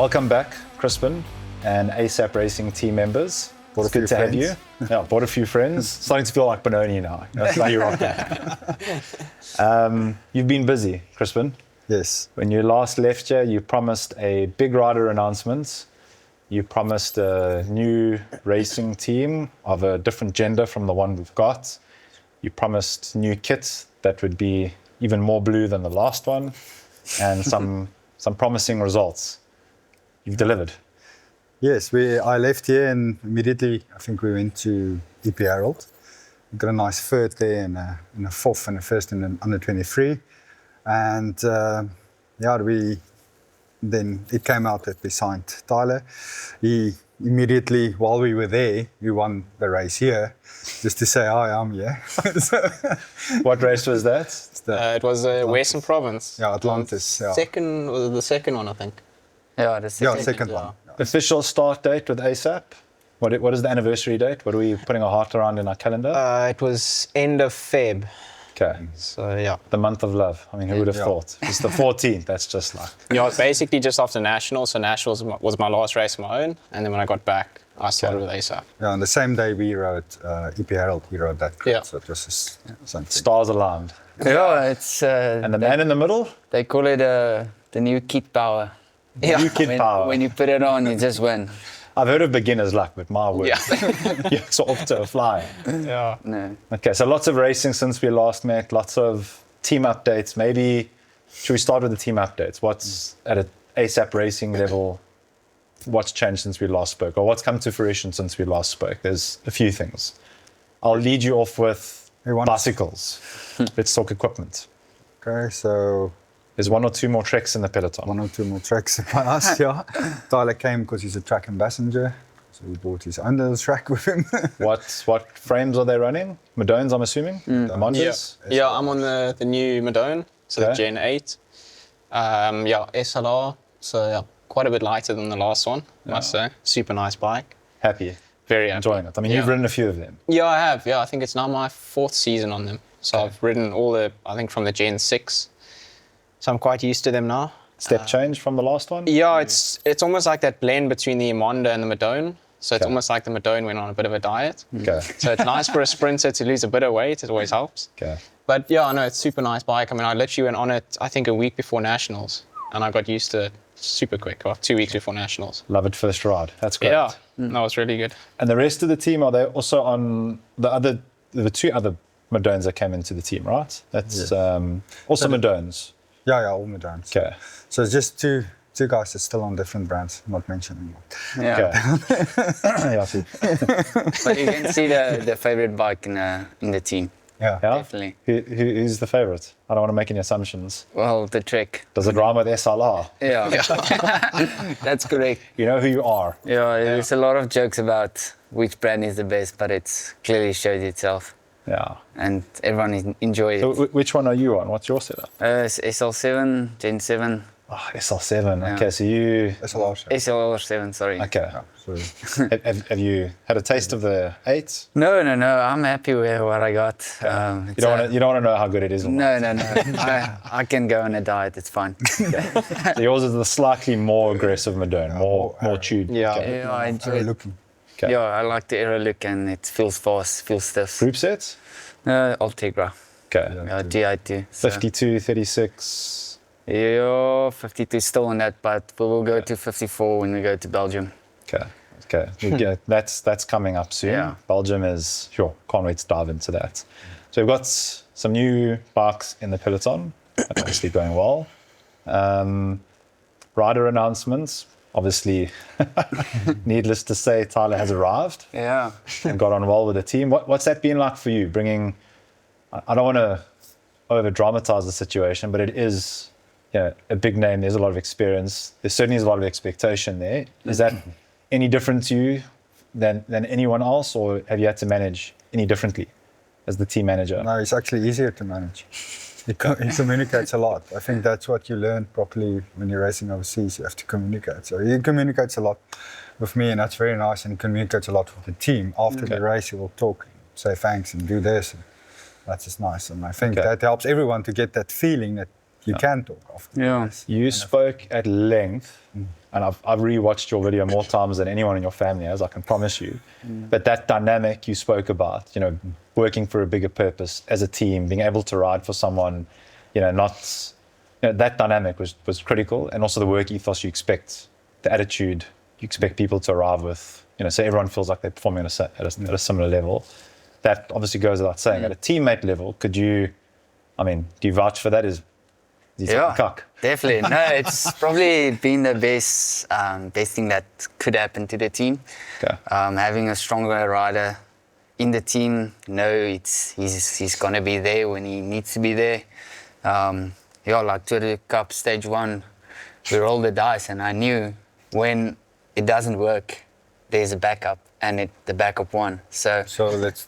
Welcome back, Chrispin and ASAP Racing team members. It's good to have you. Yeah, bought a few friends. Starting to feel like Benoni now. That's why you're rocking. You've been busy, Chrispin. Yes. When you last left here, you promised a big rider announcement. You promised a new racing team of a different gender from the one we've got. You promised new kits that would be even more blue than the last one, and some promising results. You've delivered. Yes, I left here and immediately I think we went to EP Herald. We got a nice third there and a fourth and a first in the under 23. And then it came out that we signed Tyler. He immediately, while we were there, we won the race here, just to say, hi, I'm here. What race was that? It was Western Province. Yeah, Atlantis. Yeah. The second one, I think. Yeah, the second, second one. Yeah. Official start date with ASAP? What is the anniversary date? What are we putting our heart around in our calendar? It was end of Feb. Okay. So, yeah. The month of love. I mean, who would have thought? It's the 14th. That's just like... Yeah, it's basically just after Nationals. So Nationals was my last race of my own. And then when I got back, I started with ASAP. Yeah, on the same day we rode EP Herald, we rode that grid. Yeah. So it was something. Stars aligned. Yeah, it's... And the man in the middle? They call it the new kit power. Yeah. New kid power. When you put it on, you just win. I've heard of beginner's luck, but my word. Yeah. You're sort of to a fly. Yeah. No. Okay, so lots of racing since we last met, lots of team updates. Maybe, should we start with the team updates? What's at an ASAP Racing level, what's changed since we last spoke? Or what's come to fruition since we last spoke? There's a few things. I'll lead you off with bicycles. Let's talk equipment. Okay, so... There's one or two more treks in the peloton. One or two more tracks by us, yeah. Tyler came because he's a track ambassador, so we bought his own little track with him. What frames are they running? Madones, I'm assuming? The Mondas? Yeah, I'm on the new Madone, so the Gen 8. SLR, so yeah, quite a bit lighter than the last one, I must say. Super nice bike. Happy? Very happy. Enjoying it? I mean, you've ridden a few of them. Yeah, I have. Yeah, I think it's now my 4th season on them. So I've ridden all I think from the Gen 6. So I'm quite used to them now. Step change from the last one? Yeah, it's almost like that blend between the Emonda and the Madone. So it's almost like the Madone went on a bit of a diet. Okay. So it's nice for a sprinter to lose a bit of weight. It always helps. Okay. But yeah, I know it's super nice bike. I mean, I literally went on it, I think, a week before Nationals. And I got used to it super quick, about 2 weeks before Nationals. Love it first ride. That's great. Yeah, that was really good. And the rest of the team, are they also on the two other Madones that came into the team, right? That's also Madones. Yeah, all Madones. Okay. So it's just two guys that's still on different brands, not mentioning them. Yeah. Okay. Yeah, I see. But you can see the favorite bike in the team. Yeah. Definitely. Who's the favorite? I don't want to make any assumptions. Well, the Trek. Does it rhyme with SLR? Yeah. That's correct. You know who you are. Yeah, there's a lot of jokes about which brand is the best, but it clearly shows itself. Yeah. And everyone enjoys So it. which one are you on? What's your setup? It's SL7, Gen 7. Oh, SL7. Yeah. Okay, so you... SL7, sorry. Okay. Yeah, so Have you had a taste of the 8? No. I'm happy with what I got. You don't want to know how good it is or not. No. I can go on a diet. It's fine. So yours is the slightly more aggressive Madone, more chewed. Yeah. Okay. Yeah, I enjoy it. looking. Okay. Yeah, I like the aero look and it feels fast, feels stiff. Group sets? Ultegra. Okay. Yeah, GI2. So. 52, 36. Yeah, 52 still on that, but we will go to 54 when we go to Belgium. Okay. That's coming up soon. Yeah. Belgium is, sure, can't wait to dive into that. So we've got some new bikes in the peloton, obviously going well. Rider announcements, obviously, needless to say, Tyler has arrived. Yeah. And got on well with the team. What's that been like for you, bringing, I don't want to over-dramatize the situation, but it is a big name. There's a lot of experience. There certainly is a lot of expectation there. Is that any different to you than anyone else, or have you had to manage any differently as the team manager? No, it's actually easier to manage. He communicates a lot. I think that's what you learn properly when you're racing overseas. You have to communicate. So he communicates a lot with me, and that's very nice. And he communicates a lot with the team. After the race, he will talk, say thanks, and do this. And that's just nice. And I think that helps everyone to get that feeling that you can talk after the race. You spoke at length and I've rewatched your video more times than anyone in your family has, I can promise you. But that dynamic you spoke about, you know, working for a bigger purpose as a team, being able to ride for someone, you know, not, you know, that dynamic was critical, and also the work ethos you expect, the attitude you expect people to arrive with, you know, so everyone feels like they're performing at a similar level. That obviously goes without saying. At a teammate level, do you vouch for that? Is Yeah, cock? definitely. No, it's probably been the best thing that could happen to the team. Okay. Having a stronger rider in the team, he's gonna be there when he needs to be there. Like to the Cup Stage 1, we rolled the dice, and I knew when it doesn't work, there's a backup, and the backup won. So let's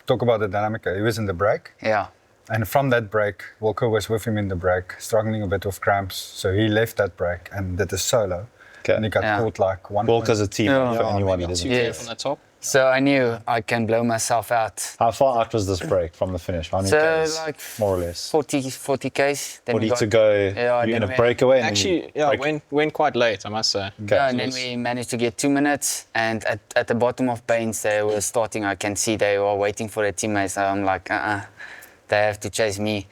talk about the dynamic. He was in the break. yeah. And from that break, Walker was with him in the break, struggling a bit with cramps. So he left that break and did a solo. Okay. And he got caught like one. Walker's a team Yeah. for anyone that Maybe doesn't. 2K Yes. from the top. So I knew I can blow myself out. How far out was this break from the finish? How many So Ks, like more or less? 40 Ks. Then 40 to go. Yeah, You're in then a we- breakaway. And then Actually, you break. went quite late, I must say. Okay. Yeah, and then we managed to get 2 minutes. And at the bottom of Baines, they were starting. I can see they were waiting for their teammates. So I'm like, they have to chase me.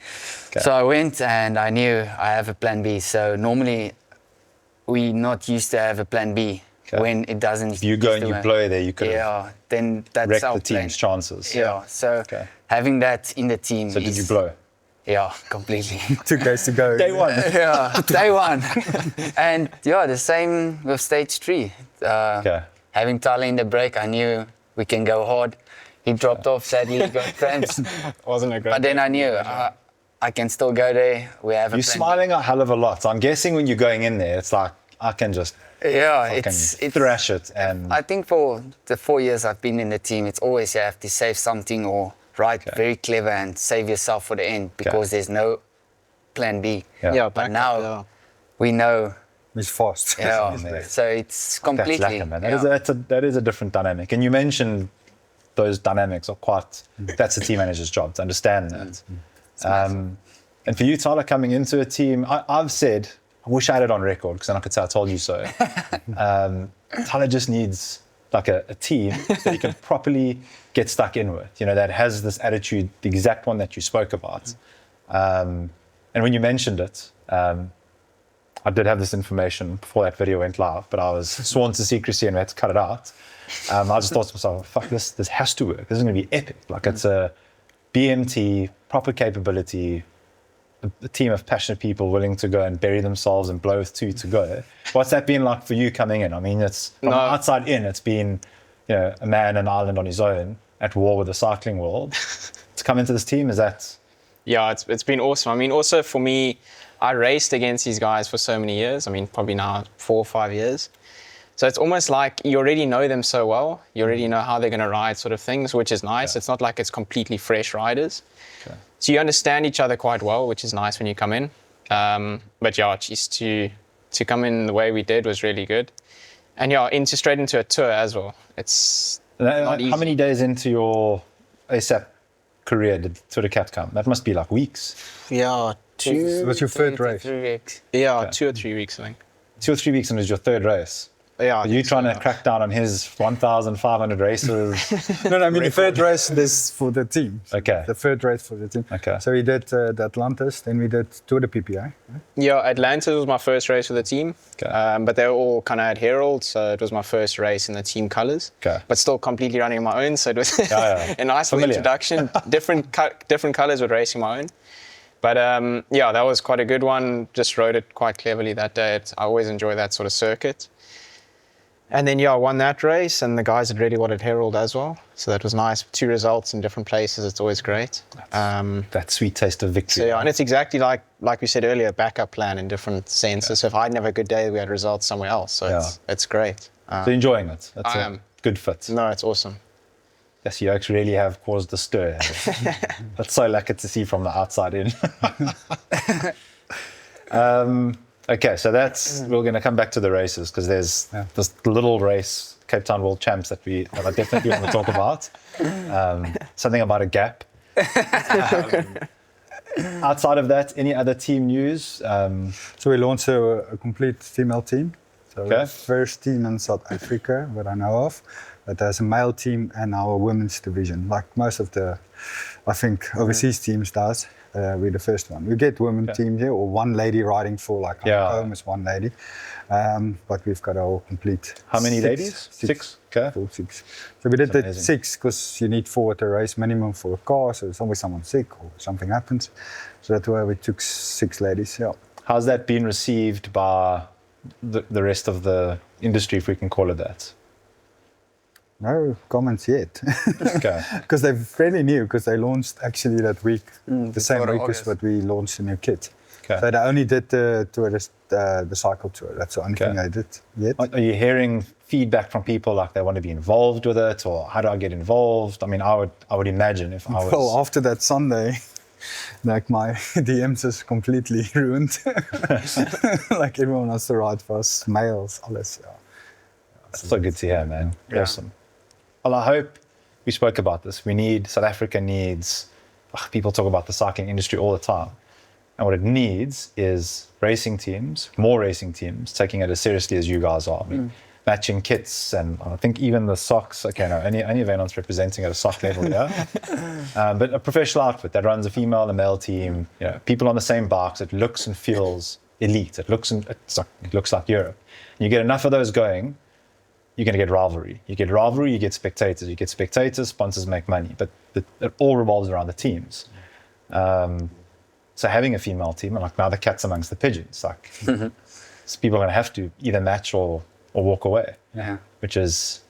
Okay. So I went, and I knew I have a plan B. So normally, we not used to have a plan B when it doesn't. If you go and you blow there, you could have Yeah, then that's wrecked our the team's plan. chances. Yeah, so Okay. having that in the team. So did you blow? Yeah, completely. 2 Ks to go. Day one. Yeah, day one. And yeah, the same with stage 3. Okay. Having Tyler in the break, I knew we can go hard. He dropped off, sadly, he got cramps. Wasn't a great. But then I knew I can still go there. We have a You're plan. smiling a hell of a lot. So I'm guessing when you're going in there, it's like, I can just Yeah, fucking it's thrash it. And I think for the 4 years I've been in the team, it's always you have to save something or write very clever and save yourself for the end because there's no plan B. Yeah. But now we know. He's fast. Yeah, Yeah. so it's completely. That's lacking, man. yeah. That is a different dynamic. And you mentioned those dynamics are quite, that's the team manager's job to understand that. And for you, Tyler, coming into a team, I've said, I wish I had it on record because then I could say I told you so. Tyler just needs like a team that he can properly get stuck in with, you know, that has this attitude, the exact one that you spoke about. And when you mentioned it, I did have this information before that video went live, but I was sworn to secrecy and we had to cut it out. I just thought to myself, fuck, this has to work. This is going to be epic. Like it's a BMT, proper capability, a team of passionate people willing to go and bury themselves and blow with 2 to go. What's that been like for you coming in? I mean, it's from the outside in, it's been, you know, a man in an island on his own at war with the cycling world. To come into this team, is that? Yeah, it's been awesome. I mean, also for me, I raced against these guys for so many years. I mean, probably now 4 or 5 years. So it's almost like you already know them so well. You already know how they're going to ride sort of things, which is nice. It's not like it's completely fresh riders. Okay. So you understand each other quite well, which is nice when you come in. But yeah, just to come in the way we did was really good. And yeah, straight into a tour as well. It's not easy. How many days into your ASAP career did Tour de Cat come? That must be like weeks. Yeah, What's your third race? 3 weeks. Yeah, Okay. 2 or 3 weeks, I think. 2 or 3 weeks and it was your third race. Yeah. Are you trying to crack down on his 1,500 races? No, I mean the third race this for the team. Okay. The third race for the team. Okay. So we did the Atlantis, then we did Tour de PPI. Yeah, Atlanta was my first race with the team. Okay. But they were all kind of at Herald, so it was my first race in the team colours. Okay. But still completely running on my own, so it was Yeah. a nice little Familiar. introduction. Different colours with racing my own. But yeah, that was quite a good one. Just rode it quite cleverly that day. I always enjoy that sort of circuit. And then, yeah, I won that race, and the guys had really wanted Herald as well. So that was nice. 2 results in different places. It's always great. That sweet taste of victory. So, yeah, and it's exactly like we said earlier, a backup plan in different senses. So if I didn't have a good day, we had results somewhere else. So it's great. So you're enjoying it. That's I a am. good fit. No, it's awesome. Yes, you actually really have caused a stir. That's so lucky to see from the outside in. Okay, so we're going to come back to the races because there's this little race, Cape Town World Champs, that I definitely want to talk about. Something about a gap. Outside of that, any other team news? So we launched a complete female team. So we're the first team in South Africa that I know of that has a male team and our women's division. Like most of the, I think, overseas teams does. We're the first one. We get women teams here, or one lady riding for like home is one lady. But we've got our complete. How many ladies? Six. Okay. Full 6. So we did the 6 because you need 4 at a race minimum for a car. So there's always someone sick or something happens. So that's why we took 6 ladies. Yeah. How's that been received by the rest of the industry, if we can call it that? No comments yet. Okay. Because they're fairly new, because they launched actually that week, the same before week August. as what we launched the new kit. Okay. So they only did the tourist, the cycle tour. That's the only thing they did yet. Are you hearing feedback from people like they want to be involved with it, or how do I get involved? I mean, I would imagine if I was. Well, after that Sunday, like my DMs is completely ruined. Like everyone wants to ride for us, males, alles. Yeah. That's so good to hear, man. Yeah. Awesome. Well, I hope we spoke about this. South Africa needs, people talk about the cycling industry all the time. And what it needs is more racing teams, taking it as seriously as you guys are. I mean, matching kits, and I think even the socks. Okay, no, only Wynand's representing at a sock level, yeah. But a professional outfit that runs a female and a male team, people on the same bikes. It looks and feels elite. It looks like Europe. You get enough of those going, you're going to get rivalry. You get rivalry, you get spectators. You get spectators, sponsors make money. But it all revolves around the teams. So having a female team, and like now the cat's amongst the pigeons. Like so people are going to have to either match or walk away. Yeah. Which is,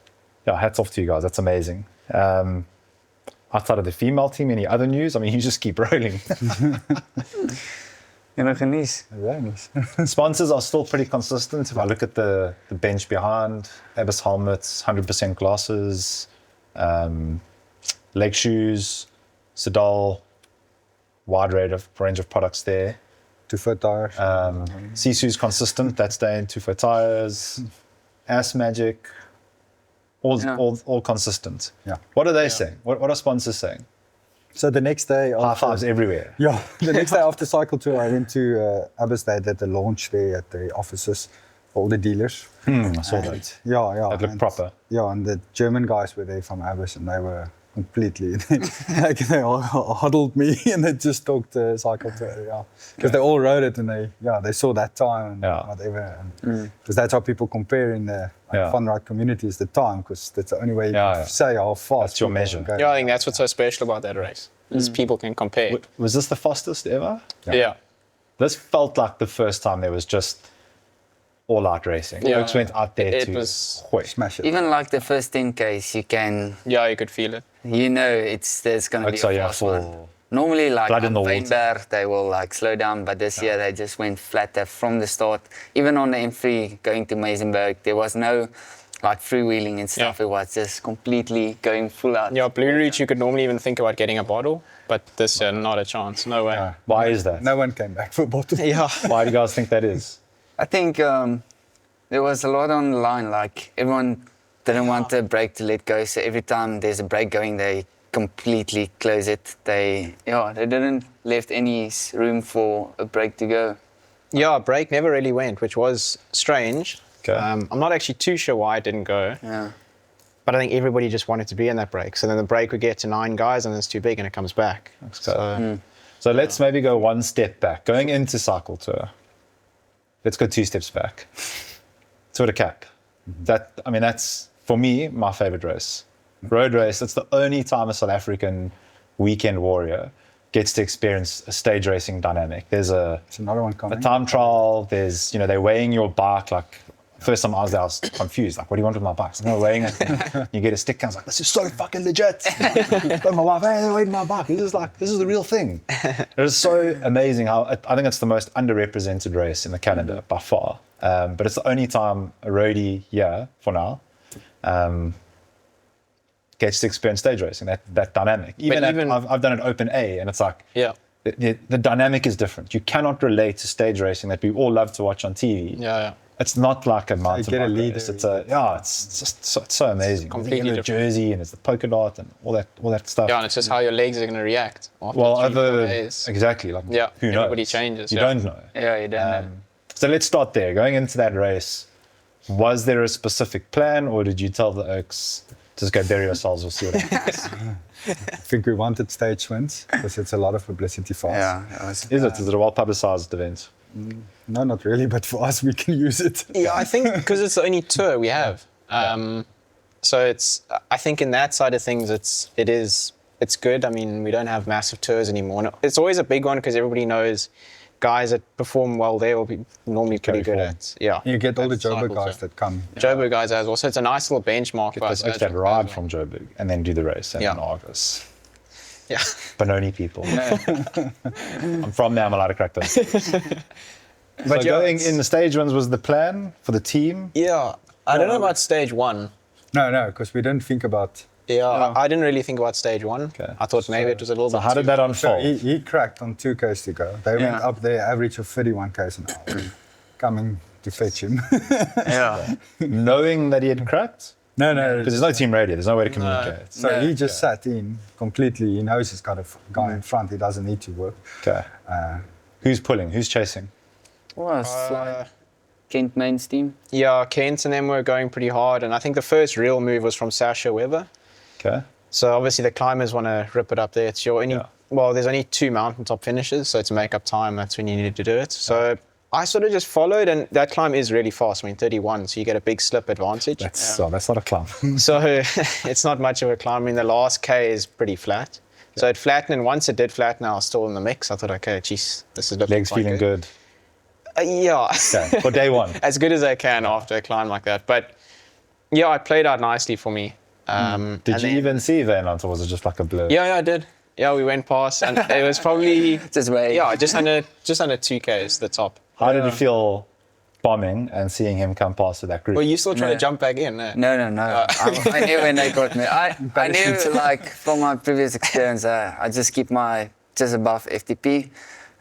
hats off to you guys. That's amazing. Outside of the female team, any other news? I mean, you just keep rolling. Sponsors are still pretty consistent. If I look at the bench behind, Abyss helmets, 100% glasses, leg shoes, Sedal, wide range of products there. 2-foot tires. Sisu's consistent, that's staying 2-foot tires. Ass Magic, all consistent. Yeah. What are they saying? What are sponsors saying? So the next day, High fives everywhere. Yeah, the next day after cycle tour, I went to Abyss. They did the launch there at the offices, all the dealers. I saw that. Yeah. That looked proper. Yeah, and the German guys were there from Abyss, and they were completely, they all huddled me and they just talked cycle tour, because they all rode it and they saw that time and whatever, because that's how people compare in the fun ride community is the time, because that's the only way you can say how fast. That's your measure. Yeah, I think that's what's so special about that race, is people can compare. Was this the fastest ever? Yeah. This felt like the first time there was just all-out racing. Yeah. Oaks went out there to smash it. Even like the first 10Ks, you can. Yeah, you could feel it. There's going to be a fast one. Normally, like blood in the water. Wynand, they will like slow down, but this year they just went flatter from the start. Even on the M3 going to Meisenberg, there was no like freewheeling and stuff. Yeah. It was just completely going full out. Yeah, Blue Ridge, you could normally even think about getting a bottle, but this year, not a chance. No way. Yeah. Why is that? No one came back for a bottle. Yeah. Why do you guys think that is? I think there was a lot on the line. Like everyone didn't want the brake to let go, so every time there's a brake going, they completely close it. They didn't left any room for a brake to go. Yeah, brake never really went, which was strange. Okay. I'm not actually too sure why it didn't go. Yeah. But I think everybody just wanted to be in that brake. So then the brake would get to 9 guys and it's too big and it comes back. So let's maybe go one step back. Going into cycle tour, let's go 2 steps back. Tour de Cap. That's, for me, my favorite race. Road race, it's the only time a South African weekend warrior gets to experience a stage racing dynamic. There's It's another one coming. a time trial, there's, they're weighing your bike. Like, first time I was there, I was confused. Like, what do you want with my bike? So they're weighing it. You get a stick, and I was like, this is so fucking legit. But my wife, hey, they're weighing my bike. This is the real thing. It is so amazing how, I think it's the most underrepresented race in the calendar by far. But it's the only time a roadie here, for now, gets to experience stage racing, that dynamic. I've done it open A, and it's like, the dynamic is different. You cannot relate to stage racing that we all love to watch on TV. Yeah. It's not like a mountain get a bike leader. race. It's just so amazing. It's completely the different. jersey, and it's the polka dot and all that stuff. Yeah, and it's just how your legs are going to react after Well, 3-4 days. exactly. Like, Yeah, who knows? everybody changes, You yeah. don't know. Yeah, you don't know. So let's start there. Going into that race, Was there a specific plan, or did you tell the Oaks, just go bury yourselves, we'll see what happens? I think we wanted stage wins because it's a lot of publicity for us. Yeah, it was, Is it? Is it a well-publicized event? No, not really, but for us, we can use it. Yeah, I think because it's the only tour we have. So I think in that side of things, it's good. I mean, we don't have massive tours anymore. And it's always a big one because everybody knows guys that perform well there will be normally pretty good at. Yeah. You get all the at cycle Joburg guys tour. that come. Joburg guys as well. So it's a nice little benchmark for us. Because that ride from Joburg and then do the race in Yeah. August. Yeah. Benoni people. I'm from there, I'm allowed to crack those. But yeah, going it's- in the stage ones was the plan for the team. Yeah. I don't know about stage one. No, because we didn't think about. Yeah, I didn't really think about stage one. Okay. I thought maybe it was a little So bit how did that So unfold? he cracked on 2 Ks to go. They went Yeah. up their average of 31 Ks an hour. Coming to fetch him. yeah. Knowing that he had cracked? No. Because there's no team radio, there's no way to communicate. So No. he just sat in completely. He knows he's got a guy in front. He doesn't need to work. Okay. Who's pulling? Who's chasing? Was like Kent Main's team. Yeah, Kent and them were going pretty hard. And I think the first real move was from Sasha Weber. Okay. So obviously the climbers want to rip it up there. It's your only, Yeah. well, there's only 2 mountaintop finishes. So to make up time, that's when you need to do it. So I sort of just followed, and that climb is really fast. I mean, 31, so you get a big slip advantage. That's not a climb. So it's not much of a climb. I mean, the last K is pretty flat. So it flattened, and once it did flatten, I was still in the mix. I thought, okay, geez, this is looking Legs quite feeling good. Yeah. Okay. For day one. As good as I can after a climb like that. But yeah, it played out nicely for me. Did and you then- even see Wynand, or was it just like a blur? Yeah, I did. Yeah, we went past, and it was probably Just wait. yeah, just under 2Ks, the top. How did you feel bombing and seeing him come past with that group? Well, you still trying No. to jump back in? Eh? No. I knew when they got me. I knew, like, from my previous experience, I just keep my just above FTP,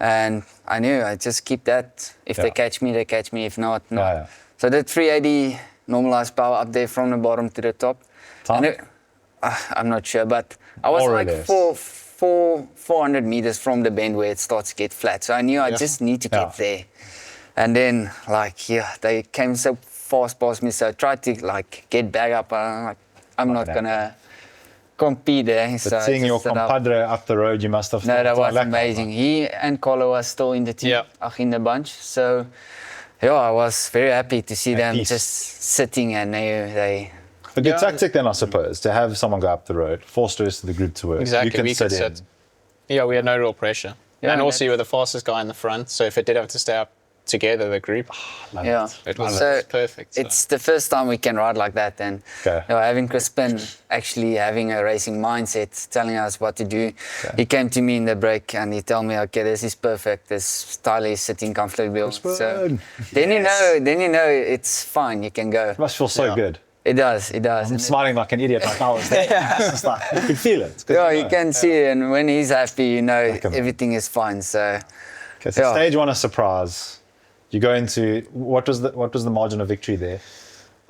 and I knew I just keep that. If they Yeah. catch me, they catch me. If not, no. Yeah. So the 380 normalized power up there from the bottom to the top. Time? And I'm not sure, but I was More or like less. 400 meters from the bend where it starts to get flat. So I knew I just need to get Yeah. there. And then, like, yeah, they came so fast past me. So I tried to, like, get back up. I'm not that. going to compete there. But So I seeing just your stood up. compadre up the road, you must have No, thought, that was "Like, amazing. He and Carlo was still in the team, Yeah. in the bunch. So, yeah, I was very happy to see At them peace. just sitting, and they A good Yeah. tactic then, I suppose, to have someone go up the road, force the rest of the group to work. Exactly, You can we sit could in. sit. Yeah, we had no real pressure. Yeah, and and also you were the fastest guy in the front, so if it did have to stay up together, the group, Love yeah. it. it was So perfect. So. it's the first time we can ride like that, and Okay. having Chrispin actually having a racing mindset, telling us what to do. He came to me in the break and he told me, okay, this is perfect. This Tyler is sitting comfortable. So Chrispin. then you know it's fine. You can go. It must feel so Yeah. good. It does. I'm And smiling like an idiot, like I was there. It's just like, you can feel it. It's good yeah, to you know. can see, and when he's happy, you know Like a man. everything is fine. So Okay, so Yeah. stage one, a surprise. You go into, what was the margin of victory there?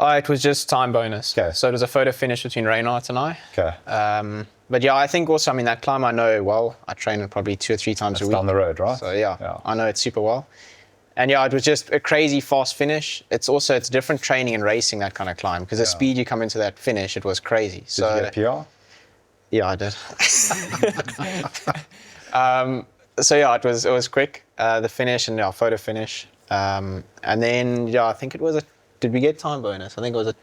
It was just time bonus. Okay. So it was a photo finish between Reinhardt and I. Okay. But yeah, I think also, I mean, that climb I know well. I train it probably 2 or 3 times It's a week. down the road, right? So yeah, I know it super well. And yeah, it was just a crazy fast finish. It's different training and racing, that kind of climb, because the speed you come into that finish, it was crazy. Did So you get a PR? yeah, I did. So yeah, it was quick, the finish, and yeah, photo finish. And then yeah, I think it was did we get time bonus? I think it was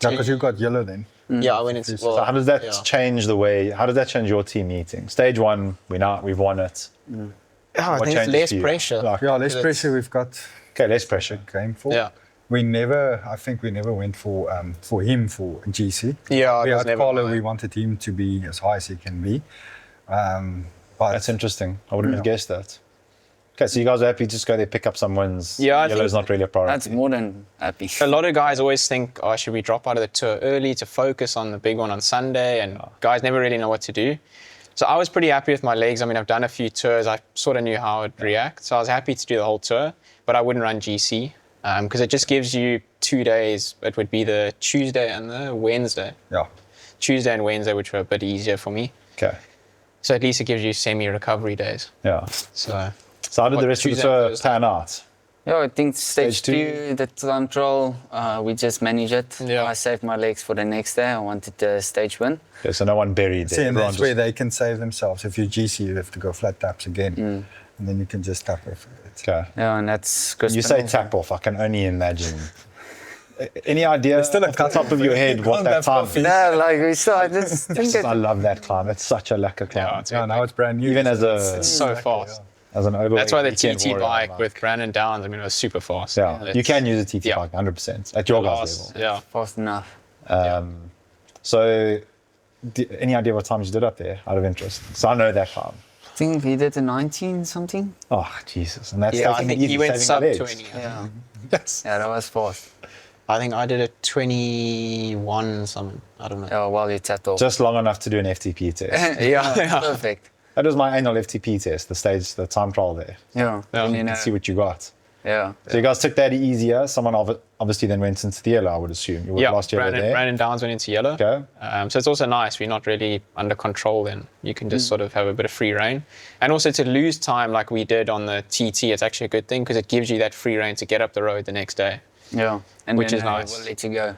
Yeah, because you got yellow then. yeah, I went into, well, So how does that yeah. change how does that change your team meeting? Stage one, we've won it. Yeah, I What think it's changes less for you? pressure. Like, Yeah, less Because pressure we've got okay, less pressure. game for. Yeah. I think we never went for him for GC. Yeah, it We was had never Carlo, mine. we wanted him to be as high as he can be. But That's interesting. I wouldn't have Yeah. guessed that. Okay, so you guys are happy to just go there, pick up some wins. Yeah, I Yellow's think not really a priority. that's more than happy. A lot of guys always think, oh, should we drop out of the tour early to focus on the big one on Sunday? And guys never really know what to do. So I was pretty happy with my legs. I mean, I've done a few tours. I sort of knew how I'd react. So I was happy to do the whole tour, but I wouldn't run GC because it just gives you 2 days. It would be the Tuesday and the Wednesday. yeah. Tuesday and Wednesday, which were a bit easier for me. Okay. So at least it gives you semi-recovery days. Yeah. So So how did the What, rest of the Tuesday and tour Thursday? pan out? Yeah, I think stage Stage 2, the time trial, we just managed it. Yeah. I saved my legs for the next day. I wanted the stage win. Yeah, so no one buried See, there. and Everyone that's where just, they can save themselves. If you're GC, you have to go flat taps again. And then you can just tap off it. okay. Yeah, and that's You Chrispin say also. tap off, I can only imagine. Any idea There's still a off the top of your head what Can't that have time coffee. is? No, like we saw, I just think I it, love that climb. It's such a lekker climb. Yeah, it's Yeah, now it's brand new. Even as It's a so fast. as an overweight That's why the weekend TT warrior, bike I'm with Brandon Downs, I mean, it was super fast. yeah, you It's- can use a TT yeah. bike 100% at your guys' level. Yeah. fast enough. So, any idea what times you did up there out of interest? So I know that climb. I think he did a 19 something. Oh Jesus! And that's Yeah, I taking think it easy, he went saving sub my legs. 20. Yeah, Yes. yeah, that was fast. I think I did a 21 something. I don't know. Yeah, well, you tapped off. Just long enough to do an FTP test. yeah, perfect. That was my annual FTP test, the time trial there. Yeah, Yeah. and You you know, can see what you got. yeah. So you guys took that easier. Someone obviously then went into the yellow, I would assume. You were Yeah, last year Brandon, there. Brandon Downs went into yellow. Okay. So it's also nice. We're not really under control then. You can just sort of have a bit of free reign. And also to lose time like we did on the TT, it's actually a good thing because it gives you that free reign to get up the road the next day. Yeah, and Which then is nice. We'll let you go.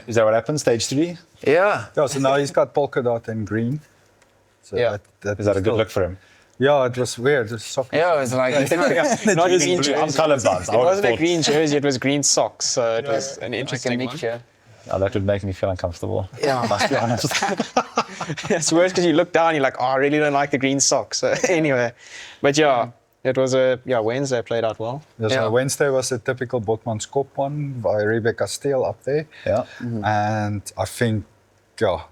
Is that what happened? Stage 3? Yeah, Yeah, so now he's got polka dot and green. So Yeah. Is that a good look for him? Yeah, it was weird. Just soccer. yeah. It was like Not Green, green blue. I'm jersey. colorblind. It wasn't a green jersey, it was green socks. So it was an like a interesting one. mixture. Oh, that would make me feel uncomfortable. Yeah. Must be honest. It's worse because you look down, you're like, oh, I really don't like the green socks. So anyway, but yeah, it was Wednesday played out well. Yeah, so Yeah. Wednesday was a typical Botman's Kop one by Rebecca Steele up there. Yeah. And I think, yeah,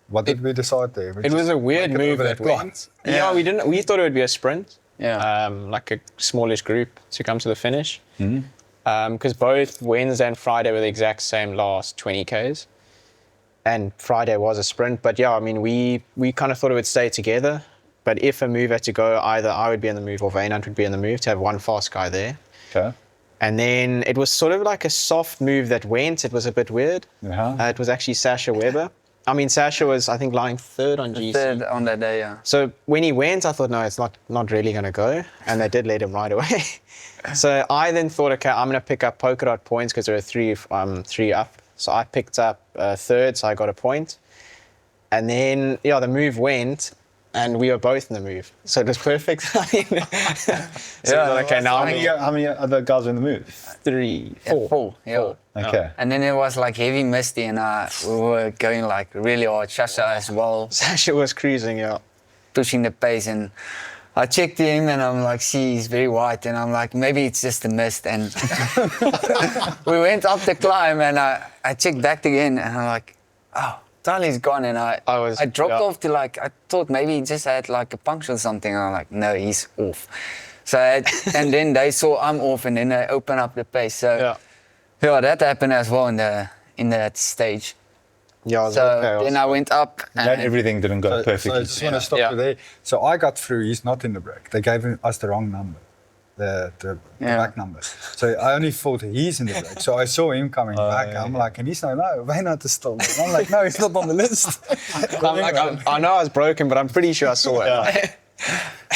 what did we decide there? It was a weird make it move over that that clock. went. Yeah, we thought it would be a sprint. Yeah. Like a smallish group to come to the finish. Because both Wednesday and Friday were the exact same last 20 Ks. And Friday was a sprint. But yeah, I mean, we kind of thought it would stay together. But if a move had to go, either I would be in the move or Wynand would be in the move to have one fast guy there. Okay. And then it was sort of like a soft move that went. It was a bit weird. Uh-huh. It was actually Sasha Weber. I mean, Sasha was, I think, lying third on GC. Third on that day, yeah. So when he went, I thought, no, it's not really going to go. And they did let him right away. So I then thought, okay, I'm going to pick up polka dot points because there are three up. So I picked up third, so I got a point. And then, yeah, the move went, and we were both in the move. So it was perfect. So okay, now How many other guys were in the move? three, Yeah, four. four, yeah. Okay. And then it was like heavy misty, and we were going like really hard. Shasha as well, Sasha was cruising, yeah. pushing the pace, and I checked him, and I'm like, see, he's very white, and I'm like, maybe it's just a mist. And we went up the climb, and I checked back again, and I'm like, oh, Charlie's gone, and I dropped yeah. off to like, I thought maybe he just had like a puncture or something, and I'm like, no, he's off. So and then they saw I'm off, and then they opened up the pace. So yeah, that happened as well in that stage. Yeah, it was So okay. then I went up, Glad and everything didn't go So I perfectly. just want to stop Yeah. you there. So I got through. He's not in the break. They gave us the wrong number, the Yeah. back number. So I only thought he's in the break. So I saw him coming back. yeah, I'm yeah. like, and he's no, Wynand is still there. I'm like, no, he's not on the list. I know I was broken, but I'm pretty sure I saw it.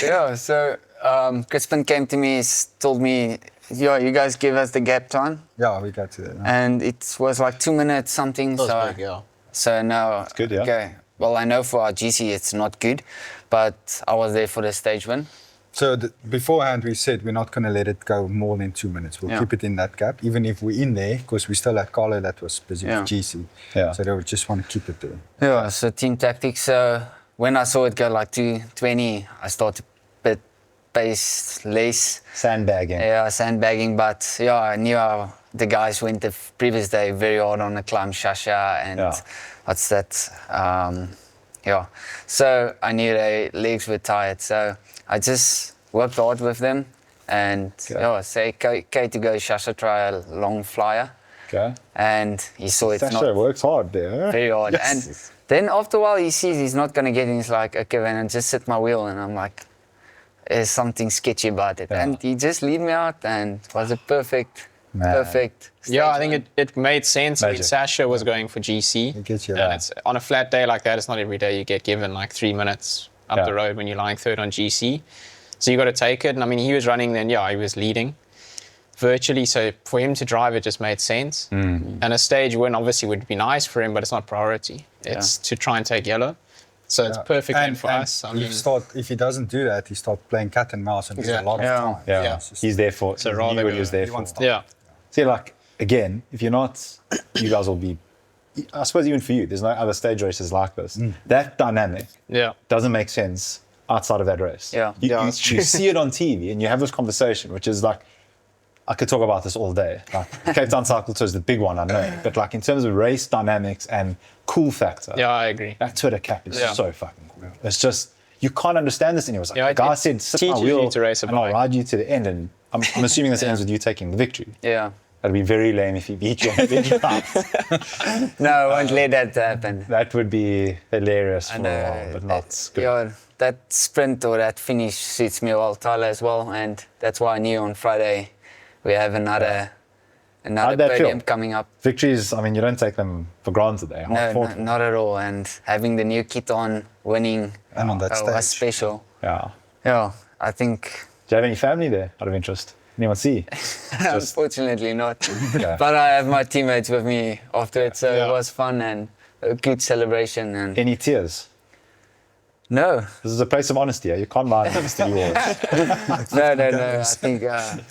yeah. So Chrispin came to me, told me, "Yo, you guys give us the gap time," Yeah, we got to that. and it was like 2 minutes something. That was So big, yeah. so now It's good, yeah. okay. Well, I know for our GC it's not good, but I was there for the stage win. So beforehand, we said we're not going to let it go more than 2 minutes. We'll Yeah. keep it in that gap, even if we're in there, because we still had Carlo that was busy Yeah. with GC. Yeah. So they would just want to keep it there. Yeah, so team tactics. So when I saw it go like 2:20, I started bit pace less. Sandbagging. Yeah, sandbagging. But yeah, I knew how the guys went the previous day very hard on the climb, Shasha and Yeah. what's that? Yeah. So I knew their legs were tired. So I just worked hard with them and yeah, say K to go Shasha try a long flyer. Okay. And he saw it's Sasha not works hard there. very hard. Yes. And then after a while he sees he's not gonna get in, he's like, okay, and just sit my wheel, and I'm like, there's something sketchy about it. Yeah. And he just lead me out, and it was a perfect Man. Yeah, I stage think win. it made sense. I mean, Magic. Sasha was going for GC. It gets you And out. it's, on a flat day like that, it's not every day you get given like 3 minutes up Yeah. the road when you're lying third on GC. So you got to take it. And I mean, he was running then, yeah, he was leading. virtually. So for him to drive, it just made sense. And a stage win obviously would be nice for him, but it's not priority. It's to try and take yellow. So it's perfect then for us. I mean, if he doesn't do that, he starts playing cat and mouse and loses a lot of Yeah. time. Yeah, It's just- he's there for. So he rather knew what he go- was there he for. wants to- yeah. See, like again, if you're not, you guys will be. I suppose even for you, there's no other stage races like this. That dynamic Yeah. doesn't make sense outside of that race. Yeah. You, Yeah, you, that's true. you see it on TV and you have this conversation, which is like, I could talk about this all day. Like Cape Town Cycle Tour is the big one, I know. But like in terms of race dynamics and cool factor, Yeah, I agree. that Twitter cap is Yeah. so fucking cool. It's just, you can't understand this anymore. It's like Yeah, the guy it said, sit my teaches you wheel to race a and I'll bike. ride you to the end. And I'm assuming this ends with you taking the victory. Yeah. That'd be very lame if he beat you. And then you out. No, I won't let that happen. That would be hilarious for And, a while, but not good. Yeah, that sprint or that finish suits me well, Tyler, as well. And that's why I knew on Friday we have another How'd that podium feel? coming up. Victories, I mean, you don't take them for granted. They're hard No, fought. not at all. And having the new kit on, winning, And on that was stage. special. Yeah. Yeah, I think, Do you have any family there out of interest? Anyone see? unfortunately not. Okay. But I have my teammates with me afterwards, so Yeah. it was fun and a good celebration. And Any tears? no, This is a place of honesty. You can't lie to Mr. Yours. no. I think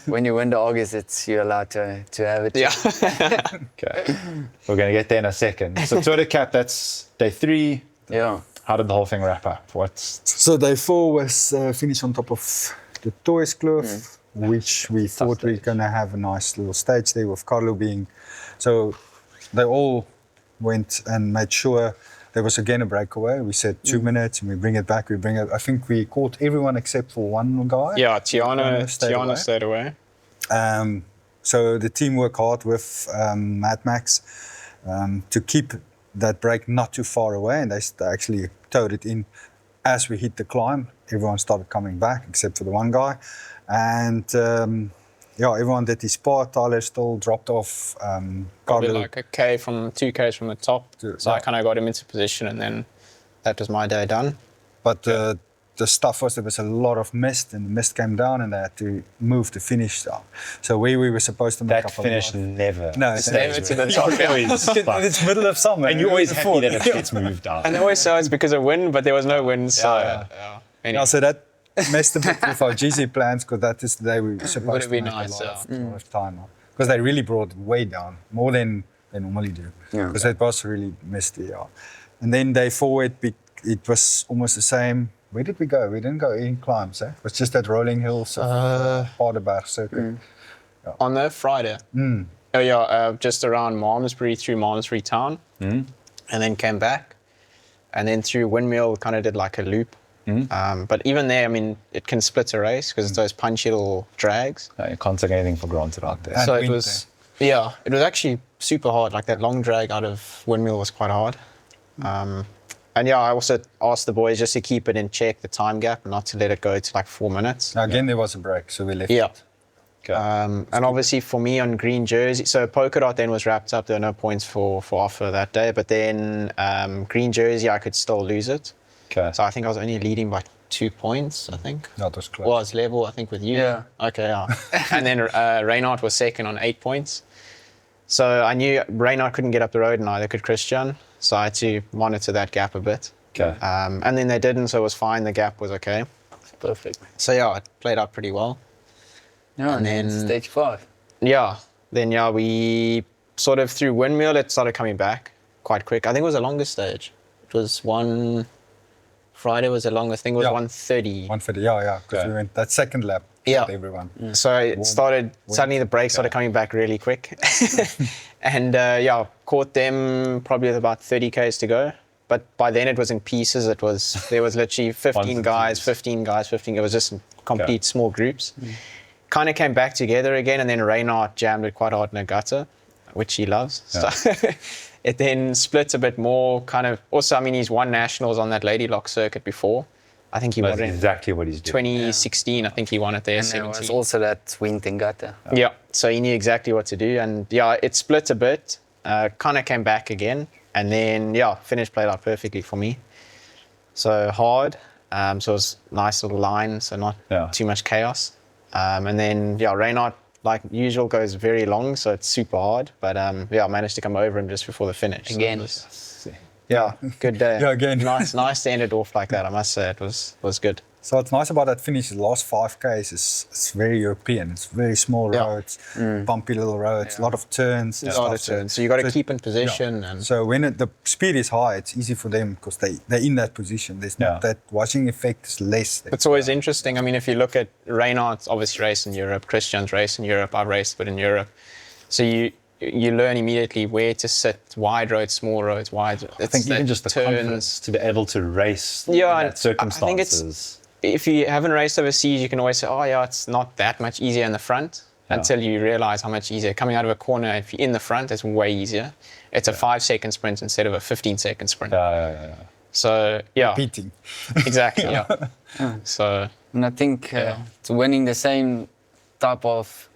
when you win the August, you're allowed to have it. Yeah. Okay. We're going to get there in a second. So Twitter cap, that's day 3. Yeah. How did the whole thing wrap up? What's So day 4 was finished on top of the Toys Cliff, which we thought we were going to have a nice little stage there with Carlo being. So they all went and made sure there was again a breakaway. We said 2 minutes and we bring it back. I think we caught everyone except for one guy. Yeah, Tiana Tiana stayed away. So the team worked hard with Mad Max to keep that break not too far away, and they actually towed it in as we hit the climb. Everyone started coming back except for the one guy, and everyone did his part. Tyler still dropped off. Probably Carlo- like 2Ks from the top. So I kind of got him into position, and then that was my day done. But the stuff was there was a lot of mist, and the mist came down, and they had to move the finish down. So we were supposed to make that up finish a lot. never? No, it's Never to the top. It's middle of summer, And you're always happy that it gets moved down. And they always say it's because of wind, but there was no wind. So anyway. Yeah, so that messed a bit with our GC plans, because that is the day we were supposed Would to have been make nice, a lot yeah. of time. Because they really brought it way down, more than they normally do. Yeah. Because it was really misty, yeah. And then day 4, it was almost the same. Where did we go? We didn't go in climbs, eh? It was just that rolling hills of Paardenberg circuit. On the Friday. Oh yeah, just around Malmesbury, through Malmesbury town, and then came back, and then through Windmill, kind of did like a loop. But even there, I mean, it can split a race because it's those punchy little drags. No, you can't take anything for granted out there. And So it wind was, it was actually super hard. Like that long drag out of Windmill was quite hard. And I also asked the boys just to keep it in check, the time gap, not to let it go to like 4 minutes. Now, again, there was a break, so we left. Yeah. Okay. And obviously for me on green jersey, so polka dot then was wrapped up. There were no points for offer that day, but then green jersey, I could still lose it. Okay. So I think I was only leading by 2 points, I think. That was close. Was level, I think, with you. Yeah. Okay, yeah. And then Reynard was second on 8 points. So I knew Reynard couldn't get up the road, and neither could Christian. So I had to monitor that gap a bit. Okay. And then they didn't, so it was fine. The gap was okay. Perfect. So it played out pretty well. Yeah, and then stage 5. Then we sort of through Windmill, it started coming back quite quick. I think it was the longest stage. It was Friday was the longest. I think it was 1:30. 150, yeah, because Okay. we went that second lap Yeah. with everyone. So it started, suddenly the brakes started coming back really quick. And caught them probably with about 30 Ks to go. But by then it was in pieces. There was literally 15 guys, 15 guys, 15. It was just in complete small groups. Kind of came back together again, and then Reynard jammed it quite hard in a gutter, which he loves. Yeah. So it then split a bit more, kind of. Also, I mean, he's won nationals on that Lady Lock circuit before. I think he That's won it in exactly what he's doing. 2016. I think he won it there. And there was 17. also that wind in gutter. Yeah, so he knew exactly what to do, and it split a bit. Kind of came back again, and then finish played out perfectly for me. So hard, so it was nice little line, so not too much chaos. And then Reynard like usual, goes very long, so it's super hard. But yeah, I managed to come over him just before the finish. So Again. it was- yeah, good day. Yeah, again. nice to end it off like that. I must say it was good. So what's nice about that finish, the last 5Ks is it's very European. It's very small Yeah. roads, bumpy little roads, a lot of turns. and A lot stuff. of turns, so you got to so- keep in position yeah. and So when the speed is high, it's easy for them because they're in that position. There's Yeah. not that washing effect is less. it's always interesting. I mean, if you look at Wynand's obviously race in Europe, Christian's race in Europe, I've raced a bit in Europe. So you learn immediately where to sit, wide roads, small roads, wide. I think even just the confidence to be able to race Yeah, in and that circumstances. I think if you haven't raced overseas, you can always say, oh yeah, it's not that much easier in the front until you realize how much easier. Coming out of a corner, if you're in the front, it's way easier. It's a 5-second sprint instead of a 15-second sprint. Yeah. So yeah, beating. exactly. Yeah. So And I think it's winning the same type of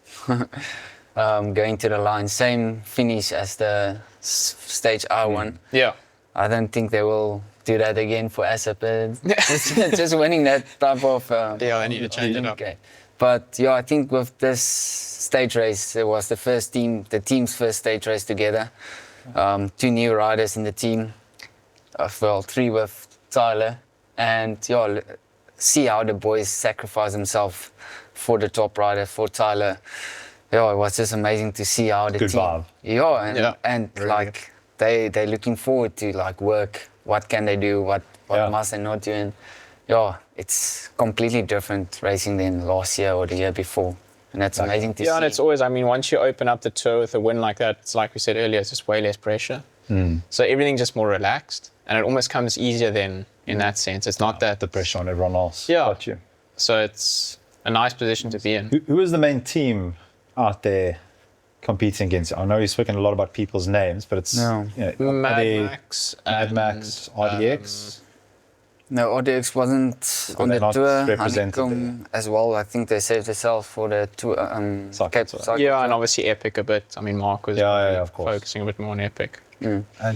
going to the line, same finish as the stage R1. yeah. I don't think they will do that again for ASAP. Just winning that type of. Yeah, they need to change it up. Okay. But yeah, I think with this stage race, it was the team's first stage race together. 2 new riders in the team. Well, 3 with Tyler. And yeah, see how the boys sacrifice themselves for the top rider, for Tyler. Yeah, it was just amazing to see how the Good team. vibe. Yeah, and like they're looking forward to like work. What can they do? What must they not do? And yeah, it's completely different racing than last year or the year before, and that's amazing to see. Yeah, and it's always, I mean, once you open up the tour with a win like that, it's like we said earlier, it's just way less pressure. So everything's just more relaxed, and it almost comes easier then in that sense. It's not that The pressure on everyone else. Yeah. Got you. So it's a nice position to be in. Who is the main team out there competing against? I know you've spoken a lot about people's names, but it's No. you know, Mad are they Max, Mad Max, RDX. No, RDX wasn't on they're the not tour. represented Honeycomb as well. I think they saved themselves for the tour. Cycle Cape tour. Cycle Yeah, and Tour. obviously Epic a bit. I mean, Mark was Yeah, of course. focusing a bit more on Epic. And I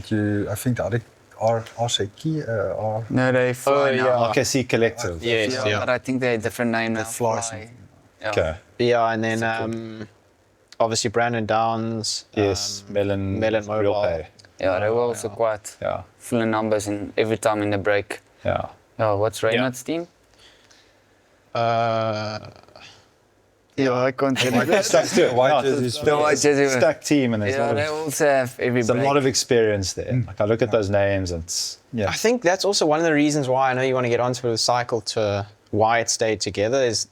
think the other RCK, No, they fly Oh, now. yeah. RKC Collective. Yes, yeah. But I think they're a different name now. fly something. Yeah. Okay. Yeah, and then obviously Brandon Downs. Yes, Melon Melon Real Mobile. Pay. Yeah, they were also quite Yeah. full of numbers and every time in the break. Yeah. Yeah, what's Reynard's team? Yeah, I can't tell you. Stack team. white Yeah, jerseys. it's- The white jersey. Stack team, and there's, Yeah, they also have every there's a break. lot of experience there. Like I look at those names, and it's I think that's also one of the reasons why I know you want to get onto the cycle to why it stayed together is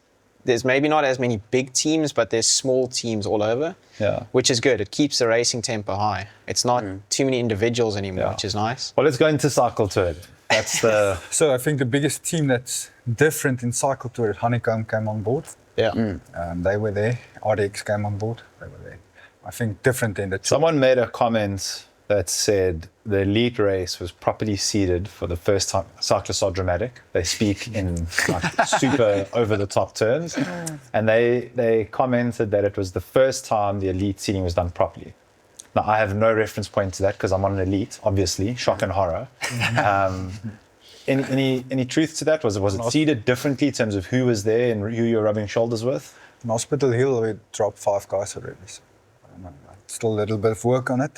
there's maybe not as many big teams, but there's small teams all over, Yeah. which is good. It keeps the racing tempo high. It's not too many individuals anymore, Yeah. which is nice. Well, let's go into cycle tour. That's the So I think the biggest team that's different in cycle tour, Honeycomb came on board. Yeah. They were there. RDX came on board. They were there. I think different in the tour. someone made a comment that said the elite race was properly seeded for the first time. Cyclists are dramatic. They speak in like super over the top terms, and they commented that it was the first time the elite seeding was done properly. Now I have no reference point to that because I'm on an elite, obviously, shock and horror. Any truth to that? Was it seeded differently in terms of who was there and who you're rubbing shoulders with? In Hospital Hill, we dropped 5 guys already. So, I don't know, still a little bit of work on it.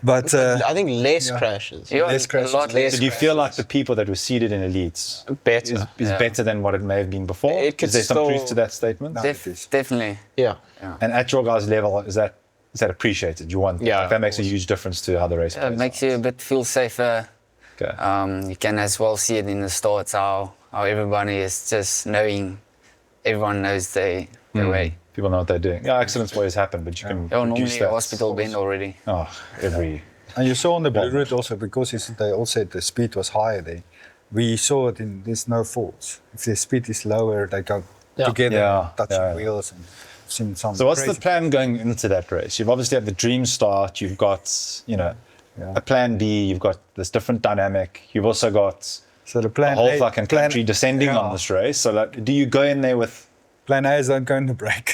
But I think less crashes. Yeah, less a crashes. lot less. Did you feel like the people that were seeded in elites Better. is better than what it may have been before? It could Is there some still- truth to that statement? No. it is. Definitely. Yeah. And at your guys' level, is that appreciated? You want Yeah, like, that of makes a course. huge difference to how the race It plays makes out. you a bit feel safer. Okay. You can as well see it in the starts how everybody is just knowing, everyone knows their way. People know what they're doing. Yeah, accidents always happen, but you can Yeah, reduce normally that. a hospital bend already. Oh, every. And you saw on the blue route also, because they all said the speed was higher there, we saw it in there's no faults. If the speed is lower, they go together, Yeah, touching yeah. wheels and seen some. So what's crazy. the plan going into that race? You've obviously had the dream start. You've got, a plan B. You've got this different dynamic. You've also got So the a plan whole A, fucking country descending on this race. So like, do you go in there with Plan A is don't go in the break.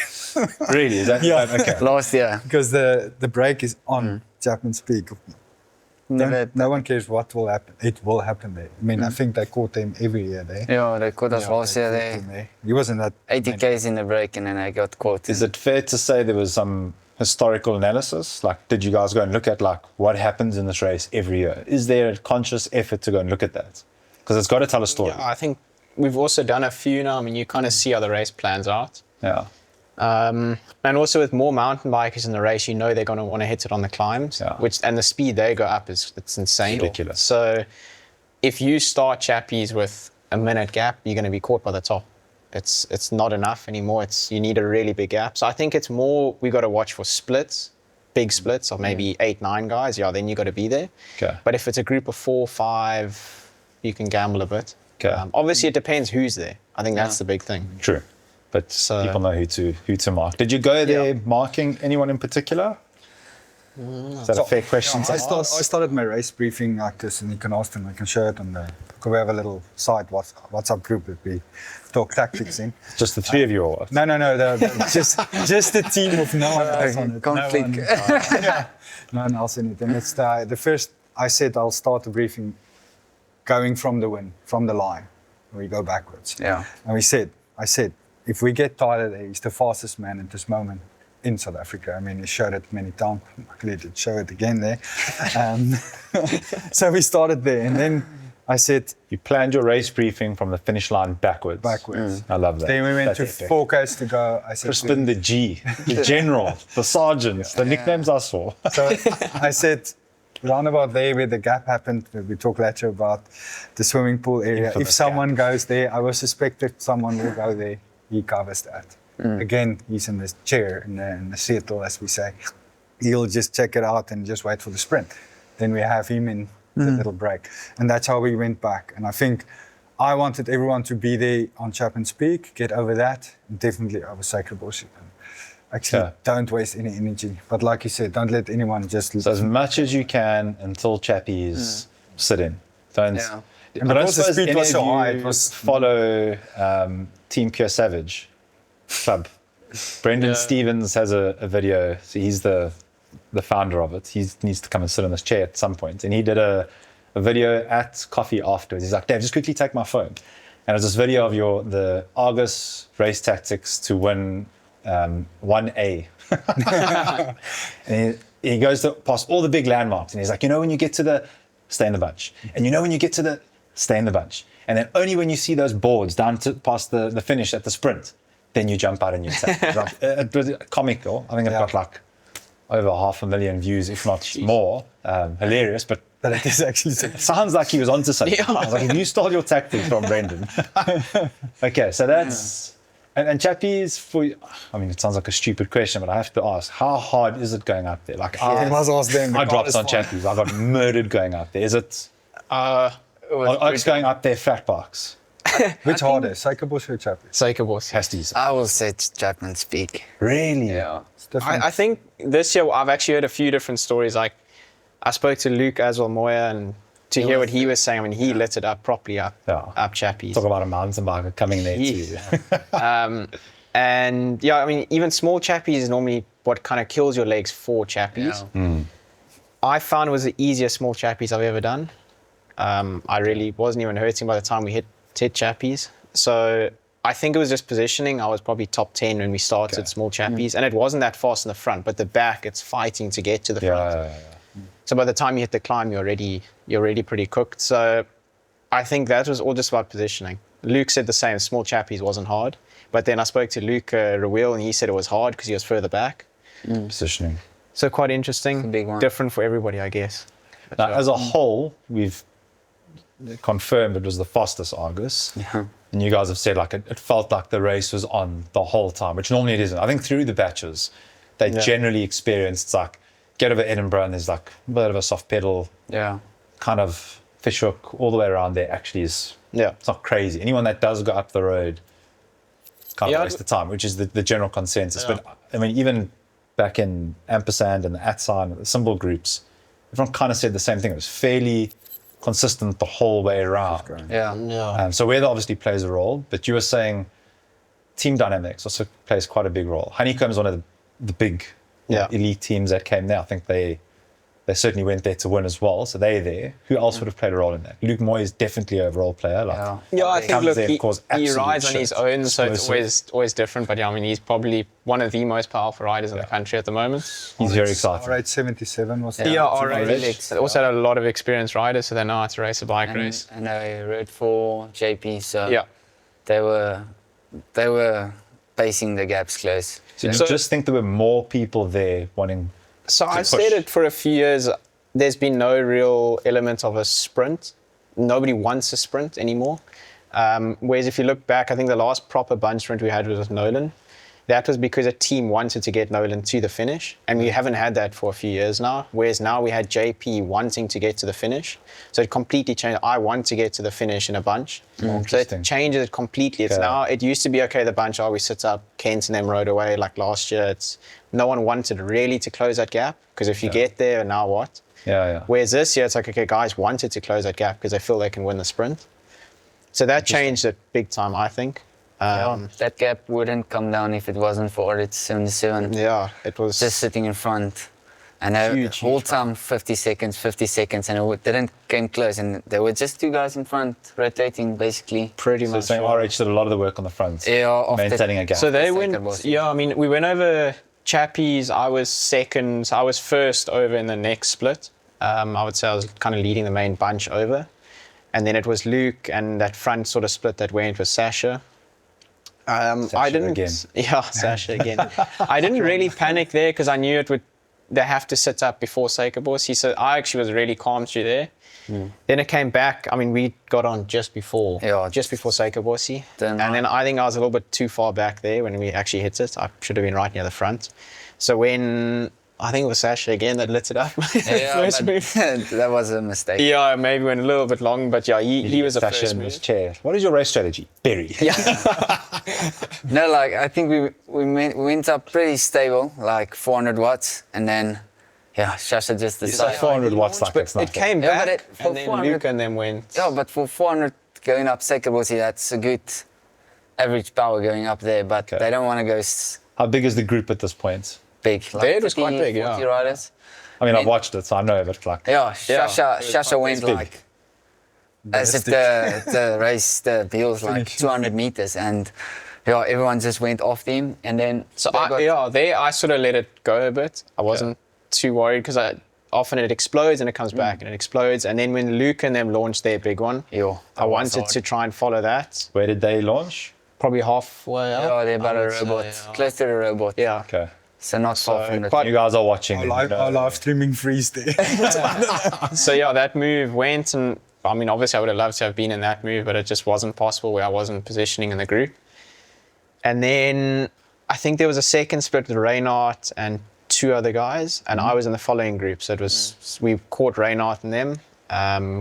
really? Is that Yeah. okay? Last year. Because the brake is on Chapman's Peak. no one cares what will happen. It will happen there. I mean, I think they caught them every year there. Yeah, they caught us last year They there. caught them He wasn't that 80 Ks in the break and then I got caught. Is it fair to say there was some historical analysis? Like, did you guys go and look at like what happens in this race every year? Is there a conscious effort to go and look at that? Because it's got to tell a story. Yeah, I think we've also done a few now. I mean, you kind of see how the race plans out. Yeah. And also with more mountain bikers in the race, you know they're going to want to hit it on the climbs, Yeah. and the speed they go up it's insane. Ridiculous. So if you start chappies with a minute gap, you're going to be caught by the top. It's not enough anymore. You need a really big gap. So I think it's more we got to watch for splits, big splits of maybe 8-9 guys. Yeah, then you got to be there. Okay. But if it's a group of 4-5, you can gamble a bit. Okay. Obviously, it depends who's there. I think that's the big thing. True. But So- people know who to mark. Did you go there marking anyone in particular? Is that a fair question to I ask? started my race briefing like this, and you can ask them. I can show it on the. We have a little site WhatsApp group that we talk tactics in. Just the three of you or what? No, just the team of no one else on it. Conflict. No one else in it. And it's the first. I said I'll start the briefing, going from the line, we go backwards. Yeah. And I said, if we get Tyler there, he's the fastest man at this moment in South Africa. I mean, he showed it many times. Luckily, did show it again there. So we started there, and then I said You planned your race briefing from the finish line backwards. backwards. I love that. Then we went That's to epic. 4Ks to go. I said, Chrispin the G, the general, the sergeant, the nicknames I saw. so I said, round about there where the gap happened, we talk later about the swimming pool area. Infamous If someone goes there, I will suspect that someone will go there. He covers that. Again, he's in this chair, in the seattle, as we say. He'll just check it out and just wait for the sprint. Then we have him in the little break. And that's how we went back. And I think I wanted everyone to be there on Chapman's Peak, get over that, and definitely over Sacred Bush. Actually, don't waste any energy. But like you said, don't let anyone just... So as much as you can until chappies sit in. Don't. Yeah. And I don't because the suppose speed any was so of high, you it was- follow Team Pure Savage Club. Brendan Stevens has a video. So he's the founder of it. He needs to come and sit on this chair at some point. And he did a video at coffee afterwards. He's like, Dave, just quickly take my phone. And it's this video of the Argus race tactics to win 1A. And he goes past all the big landmarks. And he's like, when you get to the, stay in the bunch. And when you get to the, stay in the bunch. And then only when you see those boards down past the finish at the sprint, then you jump out and you attack. It was comical. I think it got like over 500,000 views, if not more. Hilarious, but But it is actually... it sounds like he was onto something. Yeah. I was like, you stole your tactics from Brendan. Okay, so that's... And chappies, I mean, it sounds like a stupid question, but I have to ask, how hard is it going up there? Like, I must ask them. I dropped on chappies. I got murdered going up there. Is it... It was I was going up there fat box. Which harder, Suikerbush or Chappies? Suikerbos. Has to use. I will say Chapman's Peak. Really? Yeah. It's different. I think this year I've actually heard a few different stories. Like I spoke to Luke as well, Moya, and to hear what he was saying, I mean, he lit it up properly up chappies. Talk about a mountain biker coming there too. And I mean, even small chappies is normally what kind of kills your legs for chappies. Yeah. I found it was the easiest small chappies I've ever done. I really wasn't even hurting by the time we hit chappies. So I think it was just positioning. I was probably top 10 when we started small chappies, and it wasn't that fast in the front, but the back, it's fighting to get to the front. Yeah. So by the time you hit the climb, you're already pretty cooked. So I think that was all just about positioning. Luke said the same. Small chappies wasn't hard, but then I spoke to Luke Rewil, and he said it was hard because he was further back. Positioning. So quite interesting. It's a big one. Different for everybody, I guess. Now, as a whole, we've confirmed it was the fastest Argus. Yeah. And you guys have said like it felt like the race was on the whole time, which normally it isn't. I think through the batches, they generally experienced like get over Edinburgh and there's like a bit of a soft pedal, Yeah. kind of fishhook all the way around there actually is, it's not crazy. Anyone that does go up the road kind of waste the time, which is the general consensus. But I mean, even back in Ampersand and the Atsign and the symbol groups, everyone kind of said the same thing. It was fairly consistent the whole way around. Yeah. So weather obviously plays a role, but you were saying team dynamics also plays quite a big role. Honeycomb's one of the big elite teams that came there. I think they they certainly went there to win as well, so they're there. Who else would have played a role in that? Luke Moy is definitely an overall player. Like, Yeah. Yeah, I think comes look, there and he causes absolute rides on shit. his own, so it's Explosive. always different. But yeah, I mean, he's probably one of the most powerful riders in the country at the moment. He's very exciting. R8 77 was Yeah. the Yeah, All alright. right. They also had a lot of experienced riders, so they know how to race a bike race. And I rode for JP, so Yeah. they were pacing the gaps close. So you So- just think there were more people there wanting. So I've push. said it for a few years. There's been no real element of a sprint. Nobody wants a sprint anymore. Whereas if you look back, I think the last proper bunch sprint we had was with Nolan. That was because a team wanted to get Nolan to the finish, and we haven't had that for a few years now. Whereas now we had JP wanting to get to the finish, so it completely changed. I want to get to the finish in a bunch, so Interesting. it changes it completely. It's Okay. now. It used to be okay. The bunch, we sit up. Kent and them rode away like last year. It's no one wanted really to close that gap because if you get there, now what? Yeah. Whereas this year, it's like, okay, guys wanted to close that gap because they feel they can win the sprint. So that changed it big time, I think. That gap wouldn't come down if it wasn't for R8 77. Yeah, it was Just sitting in front. And the Huge, whole huge time 50 seconds, and it didn't came close. And there were just two guys in front rotating, basically. pretty So much. saying RH did a lot of the work on the front, Yeah, after- maintaining a gap. So they Second went, was- yeah, I mean, we went over Chappies. I was second. I was first over in the next split. I would say I was kind of leading the main bunch over. And then it was Luke and that front sort of split that went with Sasha. I didn't. again. Yeah, Sasha again. I didn't really panic there because I knew it would. They have to sit up before Seikerbos. So I actually was really calm through there. Then it came back. I mean, we got on just before Seikerbos. Then And then I think I was a little bit too far back there when we actually hit it. I should have been right near the front. So when I think it was Sasha again that lit it up. Yeah, First but move. that was a mistake. Yeah, maybe went a little bit long, but yeah, he was the Sasha first in his move. chair. What is your race strategy? Bury. No, like I think we went up pretty stable, like 400 watts, and then Sasha just It's decided. like 400 watts, like But it's it nothing. came Yeah, back, but for and then 400 Luke and them went. Yeah, but for 400 going up Seikerbos, that's a good average power going up there. But Okay. they don't want to go How big is the group at this point? big. Like There it was 30, quite big, 40 yeah. riders. I mean, I've watched it, so I know, but like, Yeah, Yeah, Sasha went big. like as if the race, the wheels like 200 meters, and everyone just went off them, and then So they got- there I sort of let it go a bit. I wasn't too worried because often it explodes and it comes back and it explodes. And then when Luke and them launched their big one, Yeah, I wanted to try and follow that. where did they launch? Probably halfway up. they're about I a would say, robot, yeah. close to the robot. Yeah. Okay. So not far from the quite- You guys are watching. Our then, live, you know. our live streaming freeze there. So yeah, that move went, and I mean, obviously I would have loved to have been in that move, but it just wasn't possible where I wasn't positioning in the group. And then I think there was a second split with Reynard and two other guys, and I was in the following group. So it was we caught Reynard and them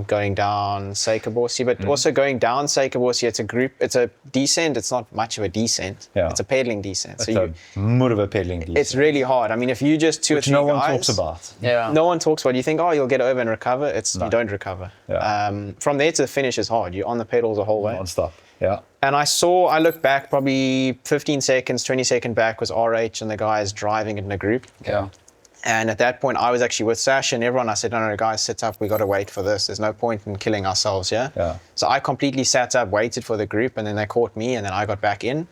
going down Seikerbos, but also going down Seikerbos, it's a group. It's a descent. It's not much of a descent. Yeah. It's a pedaling descent. It's So a mud of a pedaling descent. it's really hard. I mean, if you just two which or three no one guys, talks about. Yeah. no one talks about it. You think, oh, you'll get over and recover. No. You don't recover. Yeah. From there to the finish is hard. You're on the pedals the whole way. Non-stop. Yeah. And I looked back probably 15 seconds, 20 seconds back was RH and the guys driving it in a group. Yeah. And at that point, I was actually with Sasha and everyone. I said, no, guys, sit up. We got to wait for this. There's no point in killing ourselves, yeah? Yeah. So I completely sat up, waited for the group, and then they caught me, and then I got back in.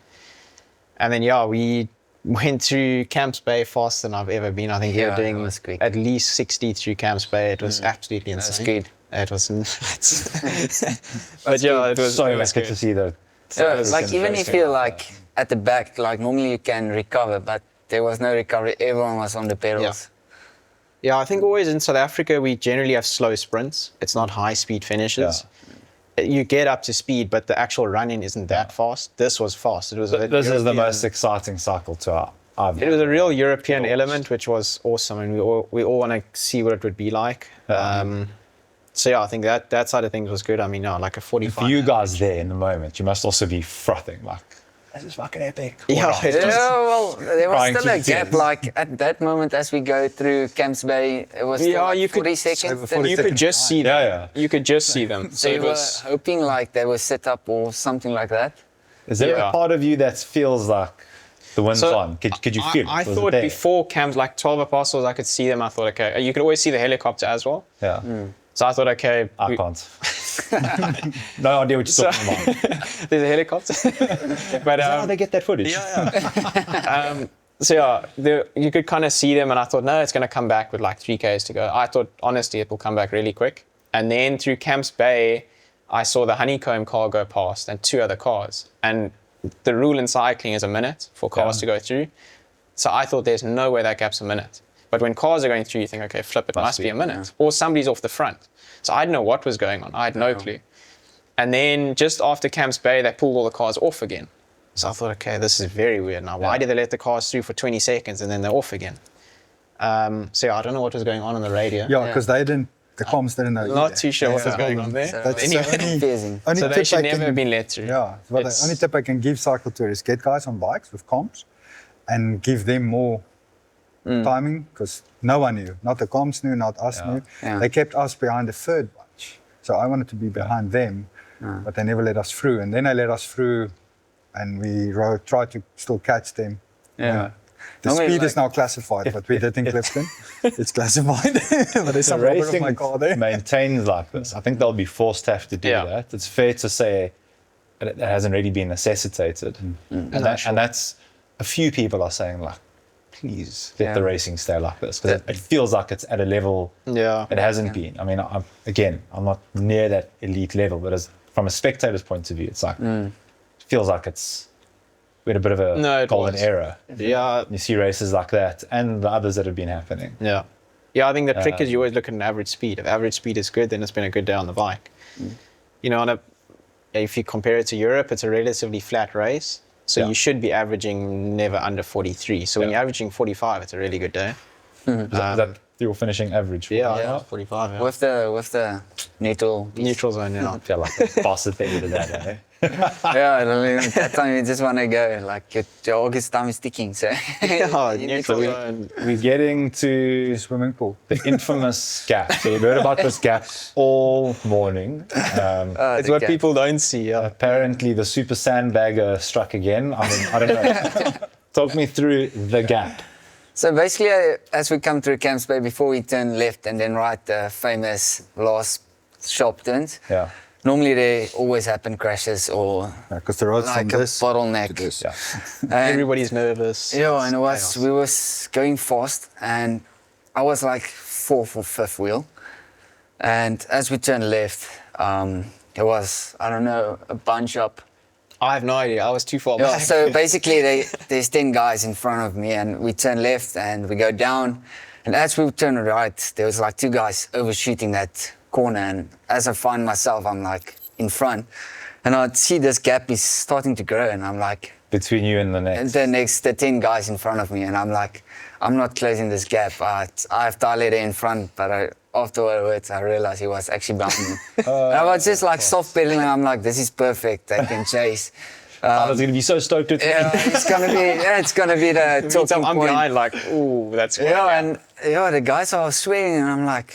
And then, we went through Camps Bay faster than I've ever been. I think we Yeah, were doing that was quick. at least 60 through Camps Bay. It was absolutely That's insane. good. It was nuts. But yeah, it was so it was good to see that. Yeah, was like even very if you're like at the back, like normally you can recover, but there was no recovery. Everyone was on the pedals. Yeah, I think always in South Africa, we generally have slow sprints. It's not high speed finishes. You get up to speed, but the actual running isn't that fast. This was fast. It was. This is the most exciting cycle to I've It was a real European element, which was awesome, and we all want to see what it would be like. So yeah, I think that side of things was good. I mean, like a 45. For you guys there in the moment, you must also be frothing like, this is fucking epic. Yeah, it Yeah, was- well, there was Trying still to a gap. get- Like at that moment, as we go through Camps Bay, it was still Yeah, like you could- 40 seconds. over then 40 you could just see them. Yeah. You could just see them. So So you it were was. hoping like they were set up or something like that. Is there Yeah. a part of you that feels like The wind's So, on. Could you feel it? I Was it thought there? before camps, like 12 apostles, I could see them. I thought, okay, you could always see the helicopter as well. Yeah. So I thought, okay, I can't. No idea what you're talking about. there's a helicopter. But How do they get that footage? so yeah, you could kind of see them, and I thought, no, it's going to come back with like 3Ks to go. I thought, honestly, it will come back really quick. And then through Camps Bay, I saw the honeycomb car go past and 2 other cars. And the rule in cycling is a minute for cars to go through. So I thought there's no way that gap's a minute. But when cars are going through, you think, okay, flip, it must be a minute. Or somebody's off the front. So I didn't know what was going on. I had no clue. And then just after Camps Bay, they pulled all the cars off again. So I thought, okay, this is very weird. Now, why did they let the cars through for 20 seconds and then they're off again? So yeah, I don't know what was going on the radio. Yeah, because the comms didn't know. Not either. too sure what was going on there. So That's Anyway, the confusing. only so they tip should I never can- have been let through. Yeah, well, the It's- only tip I can give cycle tourists, get guys on bikes with comms and give them more timing, because no one knew. Not the comms knew, not us knew. Yeah. They kept us behind the third bunch. So I wanted to be behind them, but they never let us through. And then they let us through and we tried to still catch them. Yeah. The Normally, speed like- is now classified, but we did in Chrispin. It's classified. But there's The some rubber of racing my car there. maintains like this. I think they'll be forced to have to do Yeah. that. It's fair to say that it hasn't really been necessitated. And, and that's, a few people are saying like, please let the racing stay like this. Because it feels like it's at a level Yeah. it hasn't been. I mean, I'm not near that elite level, but from a spectator's point of view, it's like, it feels like we're in a bit of a golden era. Yeah. You see races like that and the others that have been happening. Yeah. Yeah, I think the trick is you always look at an average speed. If average speed is good, then it's been a good day on the bike. You know, if you compare it to Europe, it's a relatively flat race. So you should be averaging never under 43. So when you're averaging 45, it's a really good day. Is that your finishing average? Yeah, 45. Yeah. With the neutral. Neutral zone, yeah. I feel like the boss at the end of that, eh? Yeah, I mean, that time you just want to go. Like your August time is ticking. So Yeah, you need neutral to- zone. We're getting to Swimming pool. the infamous gap. So you've heard about this gap all morning. It's what people don't see. Yeah. Apparently the super sandbagger struck again. I mean, I don't know. Talk me through the gap. So basically, as we come through Camps Bay, before we turn left and then right, the famous last sharp turns. Yeah. Normally, there always happen crashes or Because the road's from like a this to bottleneck. this. Yeah. And- Everybody's nervous. Yeah, and Chaos. we was going fast, and I was like fourth or fifth wheel. And as we turned left, there was, I don't know, a bunch up. I have no idea. I was too far Yeah, back. so basically, there's 10 guys in front of me, and we turn left and we go down. And as we turn right, there was like 2 guys overshooting that corner. And as I find myself, I'm like in front, and I see this gap is starting to grow, and I'm like, Between you and the next. the 10 guys in front of me, and I'm like, I'm not closing this gap. I have Tyler there in front, but afterwards I realized he was actually behind me. And I was just like soft pedaling. I'm like, this is perfect. I can chase. I was going to be so stoked with Yeah, it's gonna be the talking I'm point. behind, like, ooh, that's great. Yeah, and the guys are swearing, and I'm like,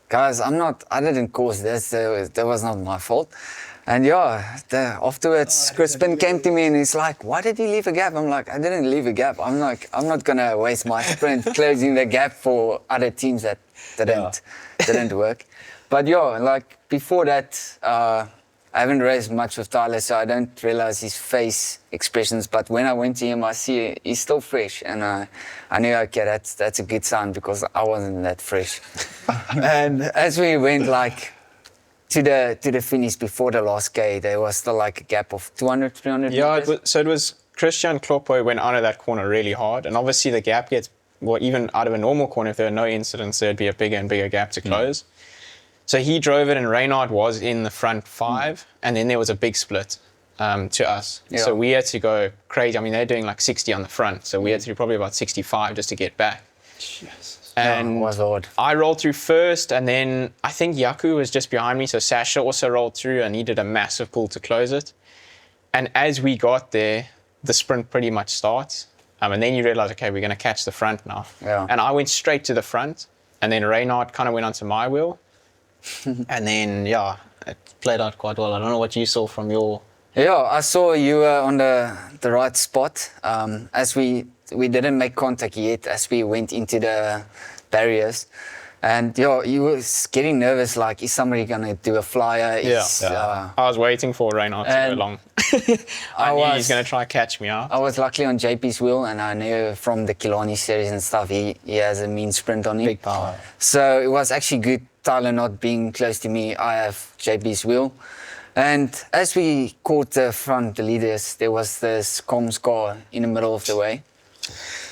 guys, I didn't cause this. That was not my fault. And afterwards, Chrispin came to me and he's like, why did you leave a gap? I'm like, I didn't leave a gap. I'm not gonna waste my sprint closing the gap for other teams that didn't work. But like before that, I haven't raced much with Tyler, so I don't realize his face expressions. But when I went to him, I see he's still fresh, and I knew, okay, that's a good sign, because I wasn't that fresh. And as we went like to the finish before the last K, there was still like a gap of 200, 300 Yeah, meters. it was Christian Kloppo went out of that corner really hard, and obviously the gap gets, well, even out of a normal corner, if there were no incidents, there'd be a bigger and bigger gap to close. So he drove it, and Reynard was in the front 5, and then there was a big split to us. Yeah. So we had to go crazy. I mean, they're doing like 60 on the front, so we had to do probably about 65 just to get back. And it was hard. I rolled through first, and then I think Yaku was just behind me, so Sasha also rolled through, and he did a massive pull to close it. And as we got there, the sprint pretty much starts. And then you realize, okay, we're going to catch the front now. Yeah. And I went straight to the front, and then Reynard kind of went onto my wheel. And then, it played out quite well. I don't know what you saw from your Yeah, I saw you were on the right spot. As we didn't make contact yet as we went into the barriers. And yeah, you was getting nervous, like, is somebody gonna do a flyer? I was waiting for Wynand to go and long. I knew he's gonna try catch me out. I was luckily on JP's wheel, and I knew from the Kilani series and stuff, he has a mean sprint on him. Big power. So it was actually good, Tyler not being close to me. I have JP's wheel. And as we caught the leaders, there was this comms car in the middle of the way.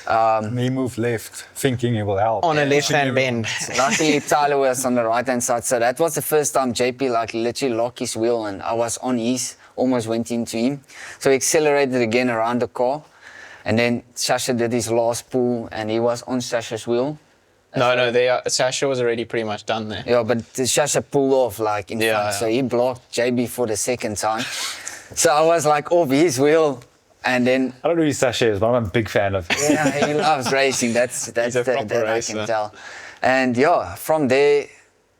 He moved left, thinking he will help. On a left-hand bend. Luckily, Tyler was on the right-hand side. So that was the first time JP like literally locked his wheel, and I was on his, almost went into him. So he accelerated again around the car. And then Sasha did his last pull, and he was on Sasha's wheel. Sasha was already pretty much done there. Yeah, but Sasha pulled off like in front. Yeah. So he blocked JB for the second time. So I was like off his wheel. And then I don't know who Sasha is, but I'm a big fan of him. yeah, he loves racing. That's a that proper I racer. can tell. And yeah, from there,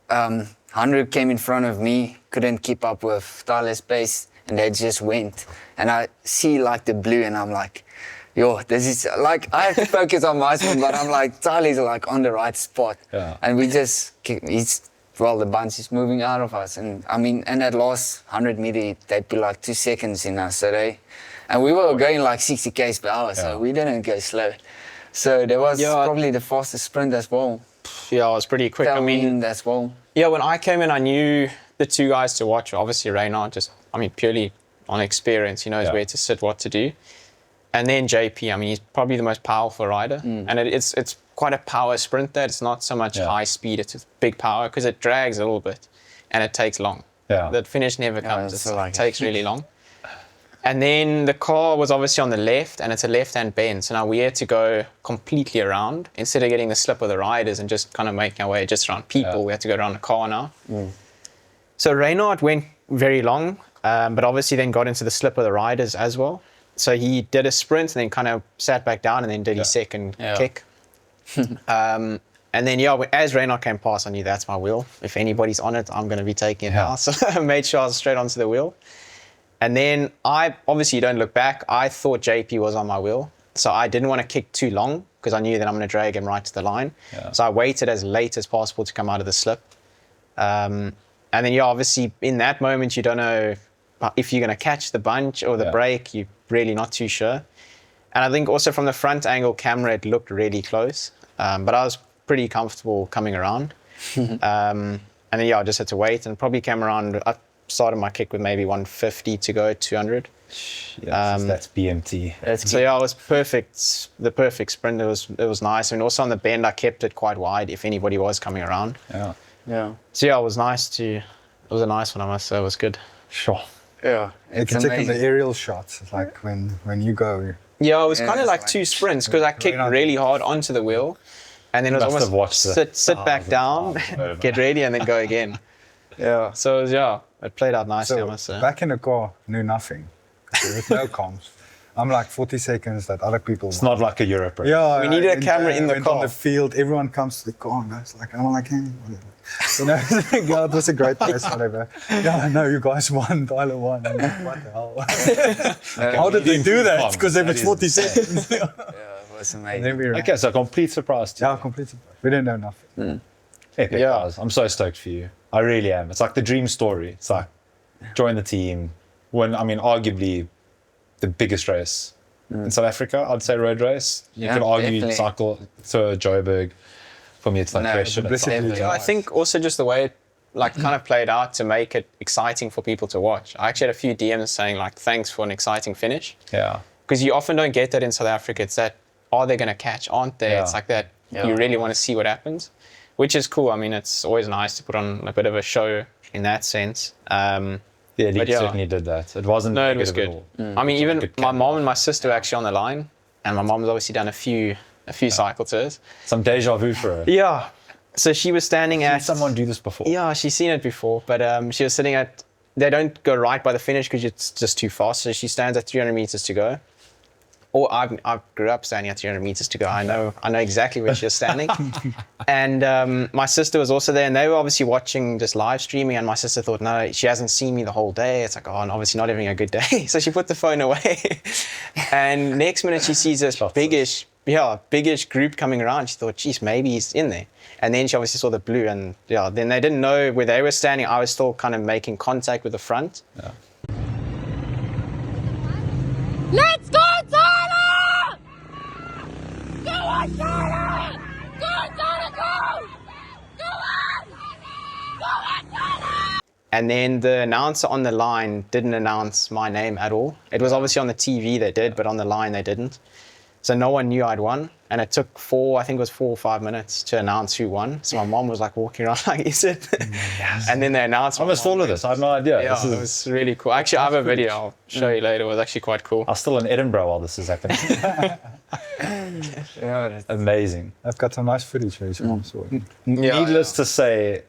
100 came in front of me, couldn't keep up with Tyler's pace, and they just went. And I see like the blue, and I'm like, yo, this is like, I have to focus on my spot, but I'm like, Tyler's like on the right spot. Yeah. And we just, the bunch is moving out of us. And I mean, and that last 100 meter, they'd be like 2 seconds in us. So and we were going like 60 km per hour, so we didn't go slow. So there was probably the fastest sprint as well. Yeah, I was pretty quick. Wind as well. Yeah, when I came in, I knew the two guys to watch. Obviously, Wynand, purely on experience. He knows where to sit, what to do. And then JP, he's probably the most powerful rider. And it's quite a power sprint there. It's not so much high speed, it's big power, because it drags a little bit and it takes long. Yeah. The finish never comes. It takes really long. And then the car was obviously on the left, and it's a left-hand bend. So now we had to go completely around. Instead of getting the slip of the riders and just kind of making our way just around people, we had to go around the car now. So Wynand went very long, but obviously then got into the slip of the riders as well. So he did a sprint and then kind of sat back down and then did his second kick. And then, as Wynand came past, I knew that's my wheel. If anybody's on it, I'm going to be taking it now. So I made sure I was straight onto the wheel. And then obviously you don't look back. I thought JP was on my wheel. So I didn't want to kick too long because I knew that I'm going to drag him right to the line. Yeah. So I waited as late as possible to come out of the slip. And then, obviously in that moment, you don't know if you're going to catch the bunch or the break. You're really not too sure. And I think also from the front angle camera, it looked really close. But I was pretty comfortable coming around. And then, I just had to wait and probably came around. I started my kick with maybe 150 to go, 200. That's BMT. So it was perfect. The perfect sprint. It was nice. And also on the bend, I kept it quite wide if anybody was coming around. Yeah. So it was nice it was a nice one, I must say. It was good. Sure. Yeah. You can check on the aerial shots, like when you go. Yeah, it was kind of like two sprints because I kicked really hard onto the wheel, and then it was almost sit back down, get ready, and then go again. Yeah. So it played out nicely, I must say. Back in the car, knew nothing. There was no comms. I'm like 40 seconds that other people. It's not like a Europe race. Yeah. We needed a camera in the car. On the field, everyone comes to the car and goes like, I'm like, hey, whatever. God, it was a great race, whatever. Yeah, I know you guys won, Tyler won. I'm like, what the hell? How did they do that? Because if it's 40 seconds. Yeah, it was amazing. Okay, so complete surprise to you. Yeah, complete surprise. We didn't know nothing. Epic, guys. I'm so stoked for you. I really am. It's like the dream story. It's like join the team, win, arguably the biggest race in South Africa, I'd say road race. You could argue definitely. cycle to Joburg. For me, it's like question. I think also just the way it kind of played out to make it exciting for people to watch. I actually had a few DMs saying thanks for an exciting finish. Yeah. Because you often don't get that in South Africa. It's that, are they going to catch? Aren't they? Yeah. It's like that. Yeah. You really want to see what happens, which is cool. It's always nice to put on a bit of a show in that sense. The Elite certainly did that. It wasn't. No, it was good. Even my mom and my sister were actually on the line, and my mom's obviously done a few cycle tours. Some deja vu for her. Yeah. So she was standing at... Seen someone do this before? Yeah, she's seen it before. But she was sitting at... They don't go right by the finish because it's just too fast. So she stands at 300 meters to go. or I grew up standing at 300 meters to go. I know exactly where she was standing. And my sister was also there, and they were obviously watching just live streaming. And my sister thought, no, she hasn't seen me the whole day. It's like, oh, I'm obviously not having a good day. So she put the phone away. And next minute she sees this biggish group coming around. She thought, geez, maybe he's in there. And then she obviously saw the blue, and yeah, then they didn't know where they were standing. I was still kind of making contact with the front. Yeah. Let's go, Tyler! Go on, Tyler! Go on, Tyler, go! Go on! Go on, Tyler! And then the announcer on the line didn't announce my name at all. It was obviously on the TV they did, but on the line they didn't. So no one knew I'd won. And it took 4 or 5 minutes to announce who won. So my mom was like walking around like, is it? Yes. And then they announced. I almost followed this. I had no idea. Yeah, it was really cool. Actually, I have a video I'll show you later. It was actually quite cool. I was still in Edinburgh while this is happening. Amazing. I've got some nice footage for you. Needless to say,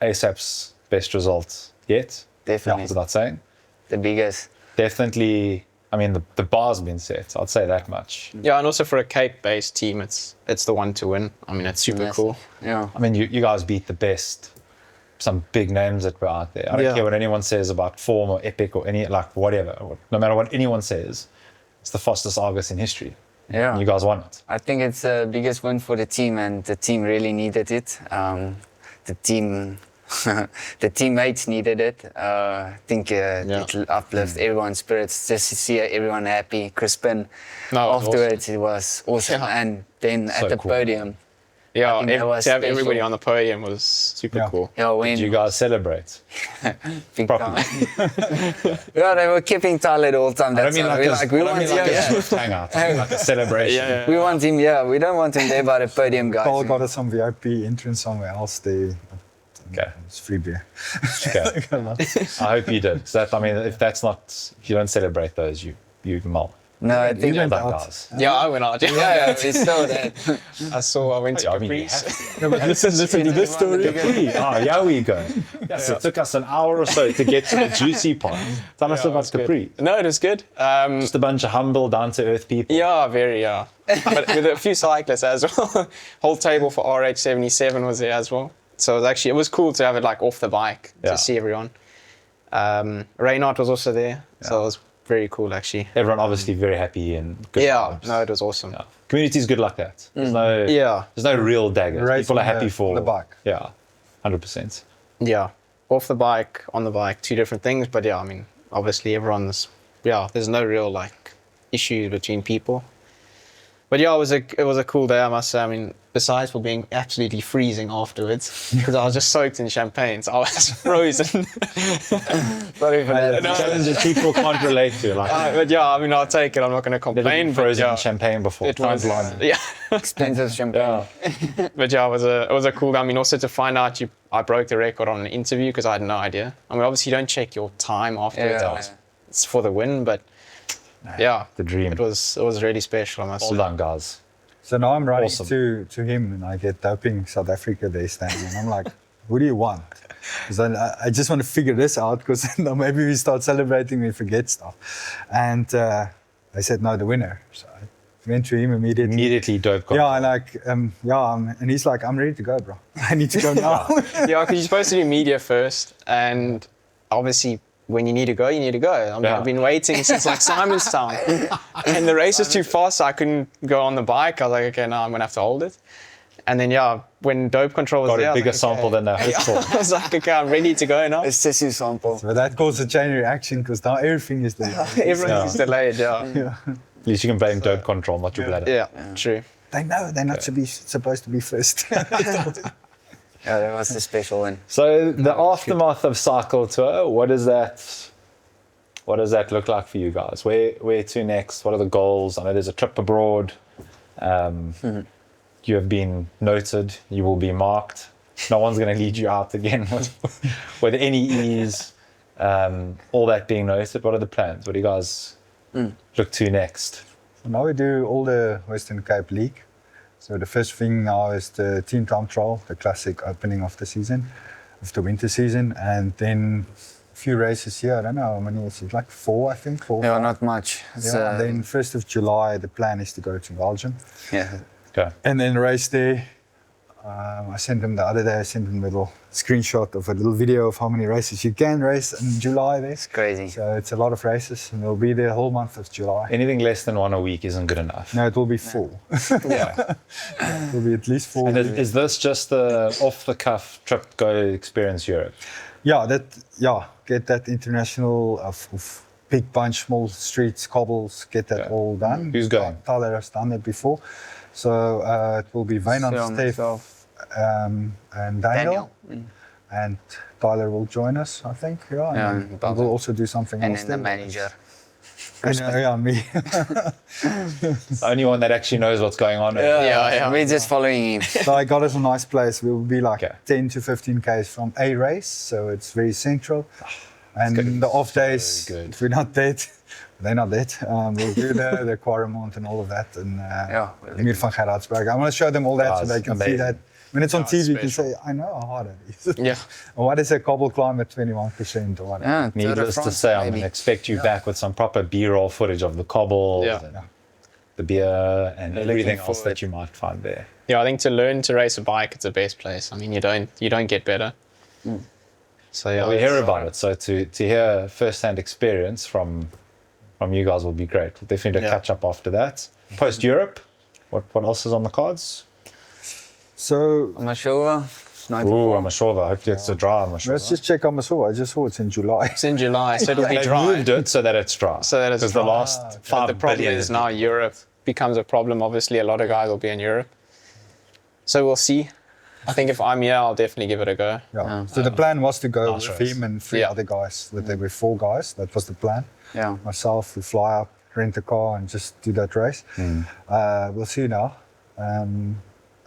ASAP's best result yet. Definitely. That's not saying. The biggest. Definitely. I mean, the bar's been set. I'd say that much. Yeah, and also for a Cape-based team, it's the one to win. I mean, it's super cool. Yeah. I mean, you guys beat the best, some big names that were out there. I don't care what anyone says about form or epic or any, like, whatever. No matter what anyone says, it's the fastest Argus in history. Yeah. And you guys won it. I think it's the biggest win for the team, and the team really needed it. The teammates needed it. I think it uplifts everyone's spirits just to see everyone happy. Crispin, afterwards, it was awesome. Yeah. And then at the podium. Yeah, to have everybody on the podium was super cool. Yeah, Did you guys celebrate? Big time. Yeah, they were keeping Tyler the whole time. I don't mean we want a Swift hangout, like a celebration. We want him, we don't want him there by the podium, guys. Paul got us some VIP entrance somewhere else there. Okay. It's free beer. Okay. I hope you did. So I mean, if you don't celebrate those, you mull. No, I think went Like out. guys. Yeah, I went out. yeah, we saw that. I went to I mean, you Caprice. have to. No, but listen to this story. Oh, yeah, we go. Yes, it took us an hour or so to get to the juicy part. Tell us about Capri. No, it was good. Just a bunch of humble, down-to-earth people. Yeah, very, but with a few cyclists as well. Whole table for RH77 was there as well. So it was cool to have it like off the bike to see everyone. Wynand was also there, so it was very cool actually. Everyone obviously very happy and good vibes. No, it was awesome. Yeah. Community's good like that. There's no real daggers. Right People are on happy for the bike. Yeah, 100%. Yeah, off the bike, on the bike, two different things. But yeah, I mean, obviously there's no real like issues between people. But yeah, it was a cool day, I must say. I mean, besides for being absolutely freezing afterwards, because I was just soaked in champagne, so I was frozen. Challenges people can't relate to. Like, But yeah, I mean, I'll take it. I'm not going to complain. frozen champagne before. It was, blind. Expensive champagne. But yeah, it was a cool. I mean, also to find out I broke the record on an interview because I had no idea. I mean, obviously you don't check your time afterwards. It's for the win, but the dream. It was really special, I must say. Well done, guys. So now I'm writing to him and I get Doping South Africa there standing. And I'm like, what do you want? Because I just want to figure this out because maybe we start celebrating, we forget stuff. And I said, no, the winner. So I went to him immediately. Immediately dope. And he's like, I'm ready to go, bro. I need to go now. Yeah, because you're supposed to do media first. And obviously, when you need to go, you need to go. I mean, I've been waiting since like Simon's Town. And the race was too fast, so I couldn't go on the bike. I was like, okay, now I'm going to have to hold it. And then, when dope control was Got there, a bigger sample than they hoped for. I was like, okay, I'm ready to go now. Excessive sample. So that caused a chain reaction because now everything is there. Everything's delayed, At least you can blame dope control, not your bladder. Yeah, true. They know they're not supposed to be first. Yeah, that was the special one. So the aftermath of Cycle Tour, what does that look like for you guys? Where to next? What are the goals? I know there's a trip abroad. You have been noted. You will be marked. No one's going to lead you out again with any ease. All that being noted, what are the plans? What do you guys look to next? So now we do all the Western Cape League. So the first thing now is the team time trial, the classic opening of the season, of the winter season. And then few races here. I don't know how many. It's like 4, I think. 4. Yeah, 5. not much. It's, Yeah. And then 1st of July, the plan is to go to Belgium yeah. Okay. and then race there. I sent them the other day. I sent them a little screenshot of a little video of how many races you can race in July there. It's crazy. So it's a lot of races, and we'll be there the whole month of July. Anything less than 1 a week isn't good enough. No, it will be 4. Yeah. It will be at least 4. And is this just the off-the-cuff trip, go experience Europe? Get that international of big bunch, small streets, cobbles, get that all done. Who's going? Tyler has done it before. So it will be Wynand, So, Steph, myself. and Daniel. And Tyler will join us, I think. Yeah, Yeah, and we'll also do something And else then the there. manager. And, me. The only one that actually knows what's going on. Yeah. We're just following him. So I got us a nice place. We will be like Okay. 10 to 15 k's from a race, so it's very central. gonna be And the off so days, good. if we're not dead, they're not dead. We'll do the Quaremont and all of that, and Yeah, we're Muur van Gerardsberg. I want to show them all that Oh, so they it's can see amazing. that. When it's on Yeah, TV, it's you can special. say, "I know how hard it is." Yeah. Or what is a cobble climb at 21% or whatever? Yeah, Tour de Needless to France, say, I'm maybe. going to expect you back with some proper B-roll footage of the cobbles Yeah. and the beer and Looking everything else forward. that you might find there. Yeah, I think to learn to race a bike, it's the best place. I mean, you don't get better. So yeah, We hear it's- about it, so to hear first-hand experience from you guys will be great. We'll definitely Yeah. catch up after that. Post-Europe, what else is on the cards? So I'm not sure. It's not Ooh, I'm sure. Hopefully it's a dry. I'm sure. let's just check on Masua. I just saw it's in July. It's in July, so it'll be They dry. moved it so that it's dry. So that it's because the dry. last But 5 the problem billion is now Europe becomes a problem. Obviously, a lot of guys will be in Europe. So we'll see. I think if I'm here, I'll definitely give it a go. Yeah. So the plan was to go Nice with race. him and 3 Yeah. other guys. There were 4 guys. That was the plan. Yeah. Myself, we fly up, rent a car, and just do that race. We'll see now.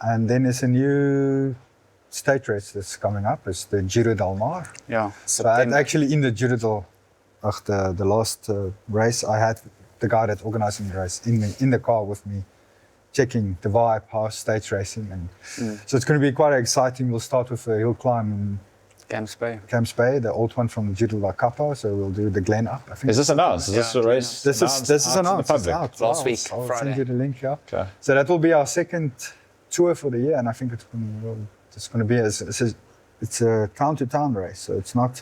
And then there's a new state race that's coming up. It's the Giro del Mar. Yeah. So actually in the Giro del, the last race, I had the guy that's organizing the race in the car with me, checking the vibe, how stage racing, and so it's going to be quite exciting. We'll start with a hill climb in Camps Bay. Camps Bay, the old one from the Giro del Kappa. So we'll do the Glen up. I think Is this announced? Is this a race? this is out announced. to the It's public? out. Last week, I'll Friday. send you the link. Yeah. Okay. So that will be our second tour for the year, and I think it's going to be it's a town-to-town race, so it's not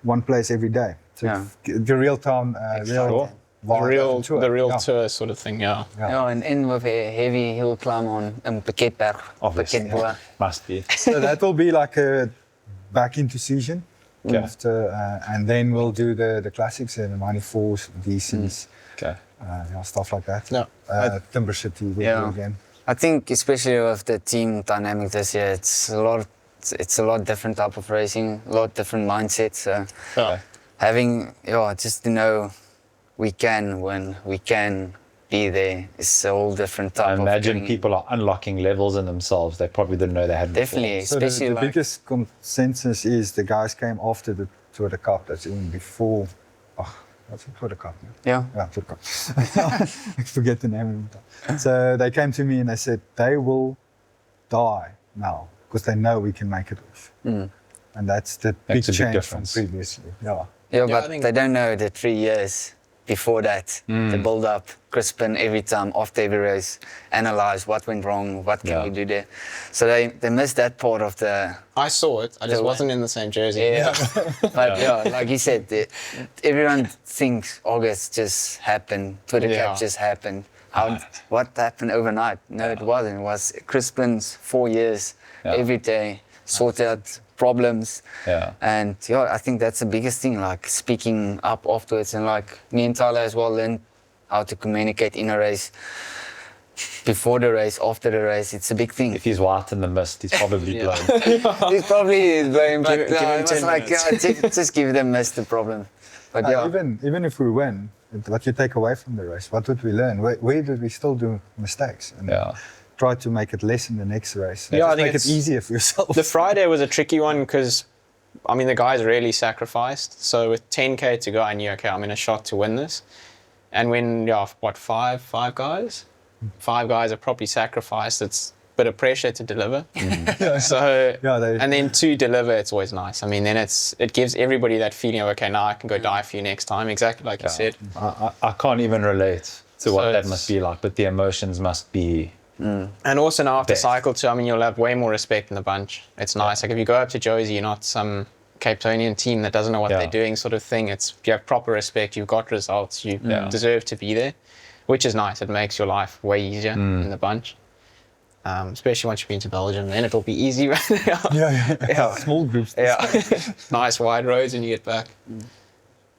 one place every day. So Yeah. the real town, Sure. The real yeah. tour sort of thing, yeah. Yeah. Yeah, and end with a heavy hill climb on Pakketberg. Obviously. Pakketboer. Must be. So that will be like a back into season. Okay. After, and then we'll do the classics, the 94s, DCs, Okay. stuff like that. Yeah. Timber City will Yeah. do again. I think especially with the team dynamic this year, it's a lot different type of racing, a lot different mindsets. So Yeah. having, just to know we can win, we can be there, it's a whole different type I of imagine doing it. people are unlocking levels in themselves they probably didn't know they had before. Definitely, So especially the like, biggest consensus is the guys came after the Tour de Cup. That's even before. What's the Tour de Cup? yeah, Yeah, Tour de Cup. I forget the name of it. So they came to me and they said they will die now because they know we can make it off. And that's the Makes a big big change difference. from previously. Yeah. yeah, I but think- they don't know the 3 years before that, the build up, Chrispin every time after every race, analyze what went wrong, what can Yeah. we do there. So they missed that part of the I saw it. I just The- wasn't in the same jersey. Yeah, but like you said, everyone thinks August just happened, Twitter Yeah. Cup just happened. What happened overnight? No, it wasn't. It was Crispin's 4 years, Yeah. every day, sort out problems. Yeah. And I think that's the biggest thing, like speaking up afterwards. And like me and Tyler as well learned how to communicate in a race. Before the race, after the race, it's a big thing. If he's white in the mist, he's probably blown. He's probably blame, but Give him it was 10 like, just give them missed the problem. But Even if we win, what you take away from the race, what would we learn? Where did we still do mistakes? And Yeah. try to make it less in the next race. Yeah, I Just think make it it's- easier for yourself. The Friday was a tricky one because, I mean, the guys really sacrificed. So with 10K to go, I knew, okay, I'm in a shot to win this. And when, five guys? 5 guys are properly sacrificed. It's a bit of pressure to deliver. So, and then to deliver, it's always nice. I mean, then it gives everybody that feeling of, okay, now I can go die for you next time. Exactly like you said. I can't even relate to So what that it's- must be like, but the emotions must be. And also now after Best. cycle too, I mean, you'll have way more respect in the bunch. It's nice. Like if you go up to Josie, you're not some Cape Townian team that doesn't know what Yeah. they're doing sort of thing. It's you have proper respect. You've got results. You deserve to be there, which is nice. It makes your life way easier in the bunch. Especially once you've been to Belgium, then it'll be easy. Yeah. Small groups. Yeah. Nice wide roads when you get back.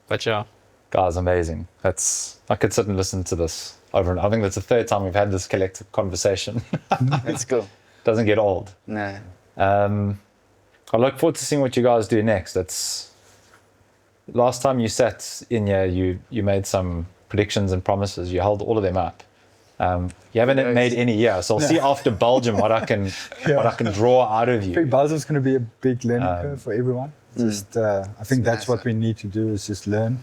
But yeah. Guys, amazing. I could sit and listen to this over and I think that's the third time we've had this collective conversation. That's cool. Doesn't get old. No. I look forward to seeing what you guys do next. Last time you sat in here, you made some predictions and promises. You held all of them up. You haven't made any yet, so I'll see after Belgium what I can draw out of I think you. Belgium's going to be a big learning curve for everyone. Just, I think that's what we need to do is just learn.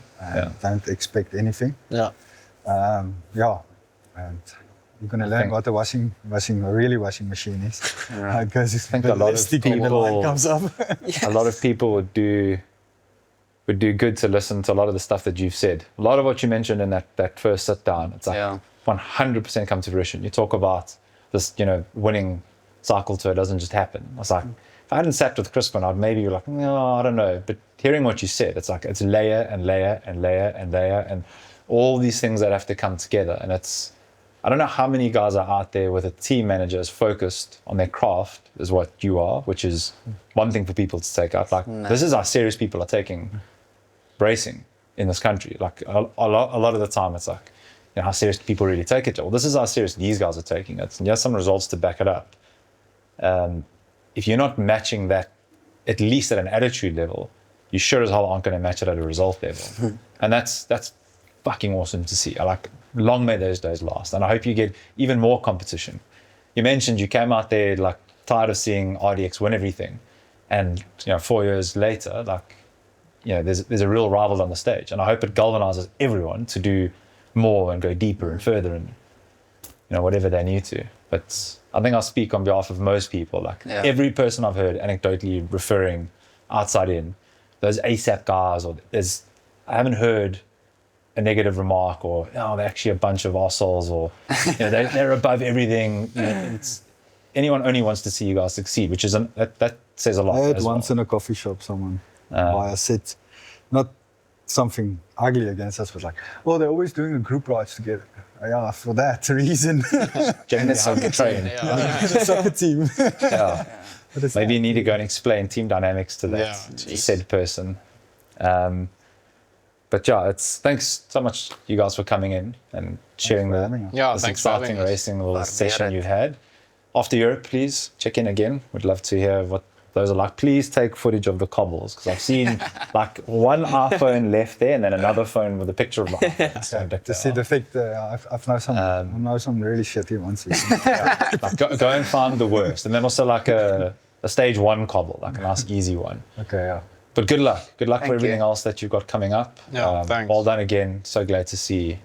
Don't expect anything. Yeah. And you're going to learn what a really washing machine is. Because it's think a lot of sticky when the line people- comes up. A lot of people would do good to listen to a lot of the stuff that you've said. A lot of what you mentioned in that first sit down, it's like 100% come to fruition. You talk about this, winning cycle tour doesn't just happen. I was like, if I hadn't sat with Chrispin, I'd maybe be like, no, I don't know. But hearing what you said, it's like it's layer and layer and layer and layer and all these things that have to come together. And I don't know how many guys are out there with a team manager as focused on their craft as what you are, which is one thing for people to take out. Like, this is how serious people are taking racing in this country. Like, a lot of the time, it's like, how serious do people really take it? Well, this is how serious these guys are taking it. And you have some results to back it up. If you're not matching that, at least at an attitude level, you sure as hell aren't going to match it at a result level. And that's fucking awesome to see. Long may those days last. And I hope you get even more competition. You mentioned you came out there like tired of seeing RDX win everything. And 4 years later, there's a real rival on the stage. And I hope it galvanizes everyone to do more and go deeper and further and whatever they need to. But I think I'll speak on behalf of most people. Every person I've heard anecdotally referring outside in, those ASAP guys, I haven't heard a negative remark or they're actually a bunch of arseholes or they're above everything. Anyone only wants to see you guys succeed, which is that says a lot. I heard as once well. in a coffee shop someone I said not something ugly against us, but like, oh, they're always doing a group rides together. Yeah, for that reason. Generally how you train. The soccer team. Yeah. But it's Maybe you need to go and explain team dynamics to that said person. But thanks so much, you guys, for coming in and sharing for having us. Thanks for exciting having us. racing little Glad to be session at it. you've had. After Europe, please check in again. We'd love to hear what those are like. Please take footage of the cobbles because I've seen like one iPhone left there and then another phone with a picture of the iPhone. So To see the fact I've known some really shitty ones. go and find the worst. And then also like a stage 1 cobble, like a nice easy one. Okay, yeah. But good luck. Good luck for Thank everything you. else that you've got coming up. Yeah, thanks. Well done again. So glad to see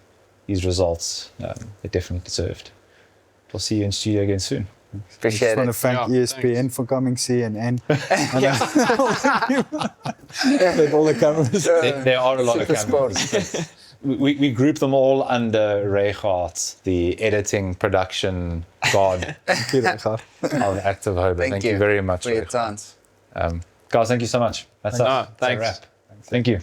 these results. They're definitely deserved. We'll see you in studio again soon. I Appreciate just want to it. thank Yeah, ESPN for coming, CNN. With all the cameras. There are a lot of Super cameras. We group them all under Ray Hart, the editing production god of Active Hoba. Thank you very much, for your Ray. time. Guys, thank you so much. That's No, us. That's a thanks. wrap. Thank you.